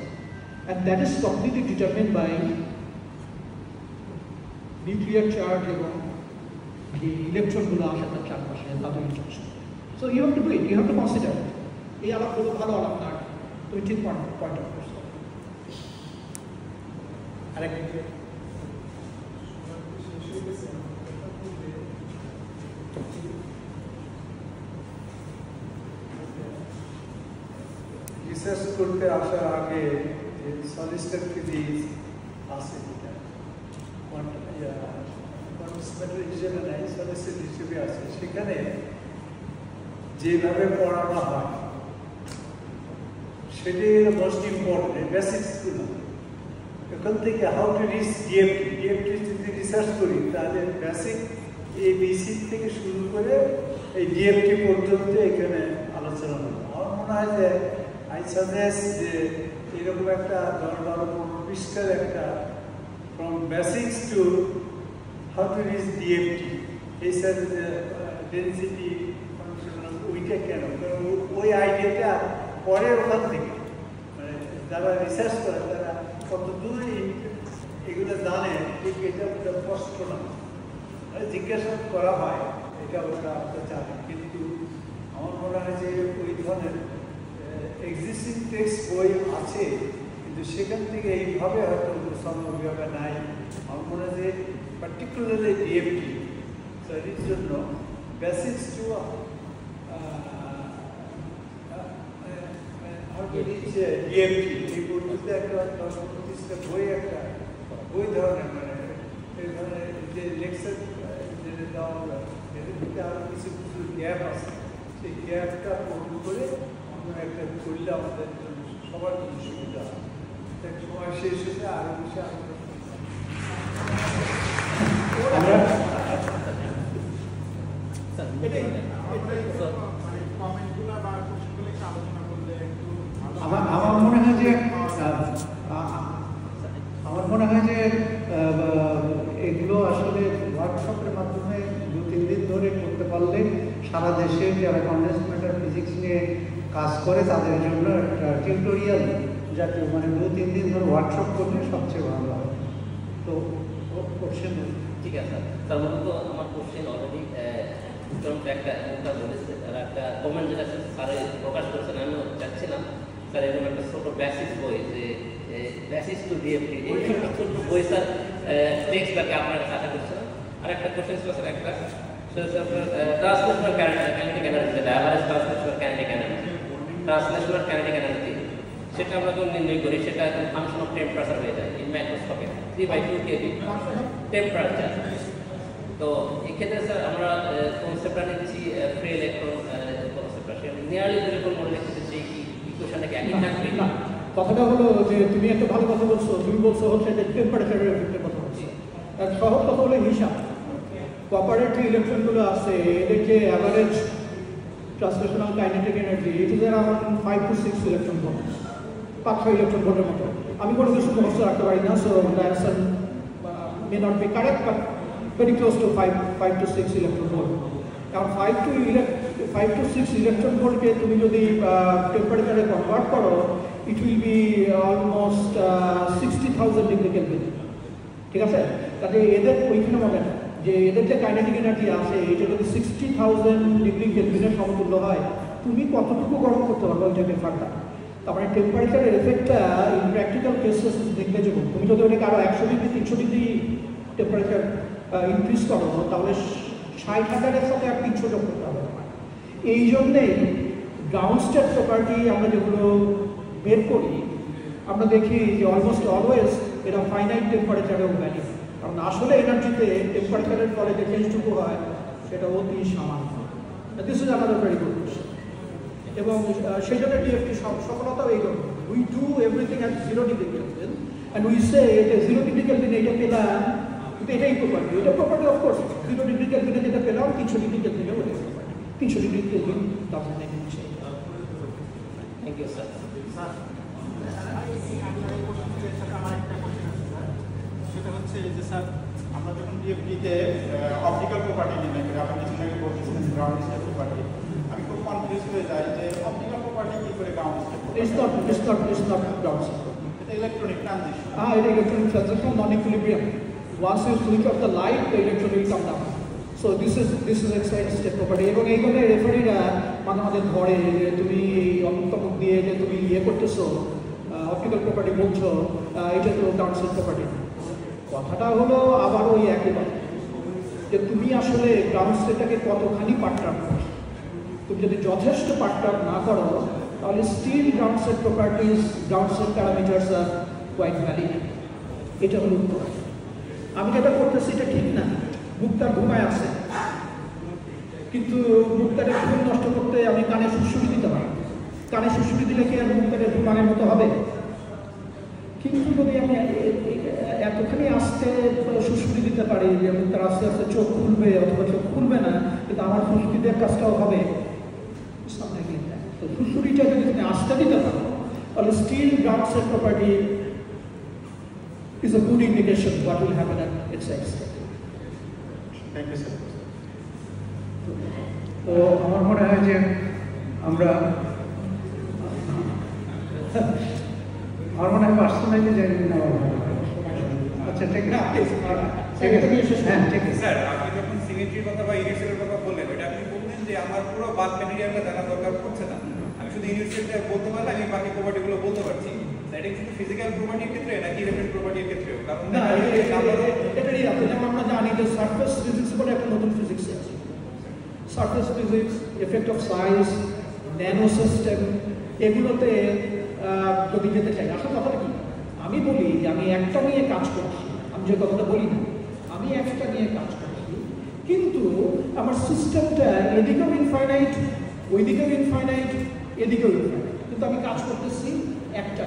and that is completely determine by nuclear charge এবং যে ইলেকট্রনগুলো আসে তার চারপাশে তাদের interaction. So you have to do it, you have to consider. এই আলাপগুলো ভালো আলাপ না, তুমি ঠিক পয়েন্ট অফ করছো। রিসার্চ করতে আসার আগে সলিড স্টেট ফিজিক্স আছে, হিসেবে নাই, সলিড স্টেট হিসেবে আছে। সেখানে যেভাবে পড়ানো হয় সেটাই মোস্ট ইম্পর্টেন্ট, বেসিক্সগুলো। এখান থেকে হাউ টু রিচ ডিএফটি যদি রিসার্চ করি তাহলে বেসিক ABC থেকে শুরু করে এই ডিএফটি পর্যন্ত এখানে আলোচনা হবে। আমার মনে হয় যে আই সাজেস্ট যে এরকম একটা 10-12 পৃষ্ঠার একটা from basics to how to reach DFT, এই সাথে ডেনসিটি ফাংশন, ওইটা কেন, কারণ ওই আইডিয়াটা পরে ওখান থেকে মানে যারা রিসার্চ করে তারা কত দূর এগুলো জানে, ঠিক এটা ওটা স্পষ্ট না, জিজ্ঞাসা করা হয় এটা ওটা জানে। কিন্তু আমার মনে হয় যে ওই ধরনের এক্সিস্টিং টেক্সট বই আছে, কিন্তু সেখান থেকে এইভাবে হয়তো সম্ভাব্যতা নাই। আমার মনে হয় যে পার্টিকুলারলি ডিএফটি স্টাডির জন্য বেসিক্স টু ডিএফটি এই পর্যন্ত একটা 10-15টা বই, একটা বই ধরনের মানে এই ধরনের যে লেকচার যেটা দেওয়া হলো এদের মধ্যে আরও কিছু কিছু গ্যাপ আছে, সেই গ্যাপটা পূরণ করে আমরা একটা করলে আমাদের জন্য সবার জন্য সুবিধা হয়। সময় শেষ হতে আরও বেশি আমার মনে হয় যে এগুলো আসলে ওয়ার্কশপের মাধ্যমে 2-3 দিন ধরে করতে পারলে সারা দেশে যারা কনডেন্সড ম্যাটার ফিজিক্স নিয়ে কাজ করে তাদের জন্য একটা টিউটোরিয়াল জাতীয় মানে 2-3 দিন ধরে ওয়ার্কশপ করলে সবচেয়ে ভালো হয়। তো কোশ্চেন ঠিক আছে তার মধ্যে তো আমার কোশ্চেন অলরেডি একটা বলেছে, আর একটা কমেন্ট যেটা স্যারে প্রকাশ করছেন, আমিও চাচ্ছিলাম স্যার এরকম একটা ছোট বেসিস বই, যে বেসিস টু ডিএফটি, এই ছোট বই স্যার টেক্সটটাকে আপনার আশা করছিলাম। আর একটা কোশ্চেন ছিল স্যার, একটা ট্রান্সলেশনাল কাইনেটিক এনার্জি, যেটা average translational kinetic energy, translational kinetic energy, সেটা আমরা যখন নির্ণয় করি সেটা এখন ফাংশন অফ টেম্পারেচার হয়ে যায় ইন মাইক্রোস্কোপে 3/2 কেভি টেম্পারেচার। তো এক্ষেত্রে স্যার আমরা কনসেপ্টটা নিচ্ছি ফ্রি ইলেকট্রন কনসেপ্টটা, নিয়ারলি যেরকম মনে রেখেছে সেই ইকুয়েশনটাকে একই থাকবে না। কথাটা হলো যে তুমি একটা ভালো কথা বলছো, তুমি বলছো হচ্ছে যে টেম্পারেচারের এফেক্টের কথা বলছি। আর সহজ কথা হলো হিসাব, কপারের যে ইলেকট্রনগুলো আছে এদের যে average translational kinetic energy, it is around 5 to 6 electron volts, 5 electron volts মতো। আমি কোনো কিছু মুখস্থ রাখতে পারি না, so the answer may not be correct, but very close to 5 to 6 electron volt. Now 5 to 6 electron volt কে তুমি যদি টেম্পারেচারে কনভার্ট করো, it will be almost 60,000 degree Kelvin, ঠিক আছে? তাহলে এদের ওইখানে মনে না যে এদের যে কাইনেটিক এনার্জি আছে এটা যদি 60,000 ডিগ্রি কেলভিনের সমতুল্য হয়, তুমি কতটুকু গরম করতে পারবে ওই জায়গায় ফাঁকা। তার মানে টেম্পারেচারের এফেক্টটা ইন প্র্যাকটিক্যাল কেসেস দেখলে যখন তুমি যদি ওটাকে আরও 100 ডিগ্রি 300 ডিগ্রি টেম্পারেচার ইনক্রিজ করো, তাহলে 60,000-এর সাথে আর 300 যোগ করতে হবে। এই জন্যেই গ্রাউন্ড স্টেট প্রপার্টি আমরা যেগুলো বের করি, আমরা দেখি যে অলমোস্ট অলওয়েজ এরা ফাইনাইট টেম্পারেচারেও ভ্যালি, কারণ আসলে এনার্জিতে টেম্পারেচারের ফলে যে চেঞ্জটুকু হয় সেটা অতি সামান্য। This is another very good question. এবং সেই জন্য ডিএফটি সফলতাও এই জন্য we do everything at 0 degree Kelvin and we say এটা 0 ডিগ্রি কেলভিন এটা পেলাম, কিন্তু এটাই প্রপার্টি। এটা প্রপার্টি অফকোর্স 0 ডিগ্রি কেলভিনে যেটা পেলাম 300 ডিগ্রি কেলভিনে ওটা প্রপার্টি। 300 degree Kelvin doesn't make any change. Thank you sir. আমার একটা কোশ্চেন আছে স্যার, সেটা হচ্ছে যে স্যার আমরা যখন ডিএফটিতে অপটিক্যাল প্রপার্টি নির্ণয় করি, আপনি কিছু আগে বলতেছিলেন গ্রাউন্ড স্টেট প্রপার্টি, আমি খুব কনফিউজ হয়ে যাই যে অপটিক্যাল প্রপার্টি কি করে ground state? It's not ground state. এটা electronic transition. It is electronic transition, non-equilibrium. Once you switch off the light, the electron will come down. So this is excited state property. এবং এইখানে রেফারিরা মাঝে মাঝে ধরে যে তুমি অন্তর্মুখ দিয়ে যে তুমি করতেছো অপটিক্যাল প্রপার্টি বলছো, এটা তো গ্রাউন্ড স্টেট প্রপার্টি। কথাটা হলো আবার ওই একই কথা যে তুমি আসলে গ্রাউন্ড স্টেটটাকে কতখানি পার্টটার করছো। তুমি যদি যথেষ্ট পার্টটার না করো, তাহলে still ground state properties, ground state parameters are quite valid. এটা হলো উত্তর। আমি যেটা করতেছি এটা ঠিক না। মুক্তার ঘুমায় আছে, কিন্তু মুক্তারের ঘুম নষ্ট করতে আমি কানে সুশ্রুতি দিতে পারি। কানে সুশ্রুতি দিলে কি আর মুক্তারের ঘুমানের মতো হবে? কিন্তু যদি আমি এতখানি আস্তে সুশ্রুতি দিতে পারি যে মুক্তার আস্তে আস্তে চোখ খুলবে অথবা চোখ খুলবে না, কিন্তু আমার সুশ্রুতি দেওয়ার কাজটাও হবে। তো সুশ্রুতিটা যদি তুমি আস্তে দিতে পারো, তাহলে still ground state property is a good indication what will happen at its extent. Thank you sir. তো আমার মনে হয় যে আমরা পার্সোনালি জানি না। আচ্ছা ঠিক আছে, হ্যাঁ ঠিক আছে। স্যার আপনি যখন সিমেট্রির কথা বা ইউনিভার্সালের কথা বললেন, ওটা আপনি বললেন যে আমার পুরো বাল্ক ম্যাটেরিয়ালটা জানা দরকার পড়ছে না, আমি শুধু ইউনিভার্সালটা বলতে পারলে আমি বাকি প্রপার্টিগুলো বলতে পারছি। এটা কিন্তু ফিজিক্যাল প্রপার্টির ক্ষেত্রে নাকি রেফারেন্স প্রপার্টির ক্ষেত্রে? কারণ না, এটাই আছে। যেমন আমরা জানি যে সারফেস ফিজিক্স বলে একটা নতুন ফিজিক্স আছে। Surface physics, effect of size, nano system, এগুলোতে যদি যেতে চাই, আসল কথাটা কি? আমি বলি যে আমি একটা নিয়ে কাজ করছি, আমি যে কথাটা বলি না, আমি একটা নিয়ে কাজ করছি, কিন্তু আমার সিস্টেমটা এদিকেও ইনফাইনাইট, ওইদিকেও ইনফাইনাইট, এদিকেও ইনফাইনাইট, কিন্তু আমি কাজ করতেছি একটা।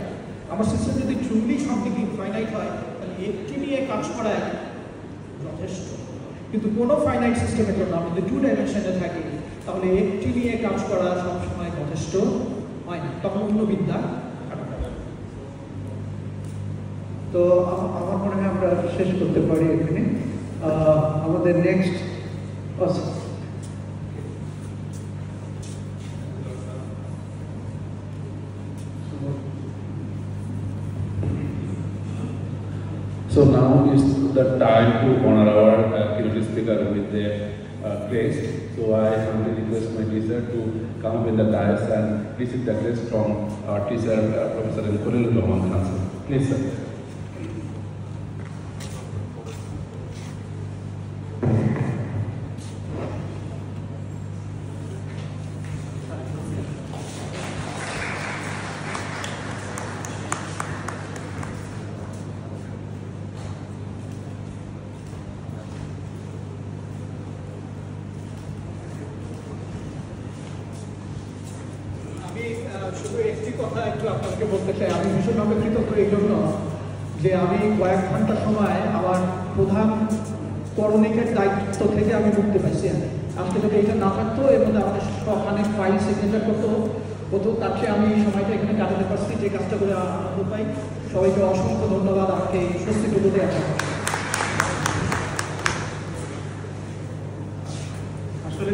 আমার সিস্টেম যদি ট্রুলি সব দিকে ইনফাইনাইট হয়, তাহলে একটি নিয়ে কাজ করা যথেষ্ট। কিন্তু কোনো ফাইনাইট সিস্টেমের জন্য আমি যদি 2 ডাইমেনশনে থাকি, তাহলে একটি নিয়ে কাজ করা সবসময় যথেষ্ট হয় না, তখন অন্য বিদ্যা। তো আমার মনে হয় আমরা শেষ করতে পারি এখানে। আমাদের next So now is the time to honor our keynote speaker with the crest. So I humbly request my teacher to come with the dais and receive the crest from our teacher, Professor Khalil Rahman Khan. Please, sir. শুধু একটি কথা একটু আপনাকে বলতে চাই। আমি ভীষণভাবে কৃতজ্ঞ এই জন্য যে আমি কয়েক ঘন্টা সময় আমার প্রধান করণিকের দায়িত্ব থেকে আমি মুক্তি পাইছি। আজকে যদি এটা না থাকতো এর মধ্যে আমাদের অনেক ফাইল সিগনেচার করতে হতো, তার চেয়ে আমি এই সময়টা এখানে কাটাতে পারছি, যে কাজটা করে আনন্দ পাই। সবাইকে অসংখ্য ধন্যবাদ আমাকে এই স্বস্তিটুকু দেওয়ার জন্য। আসলে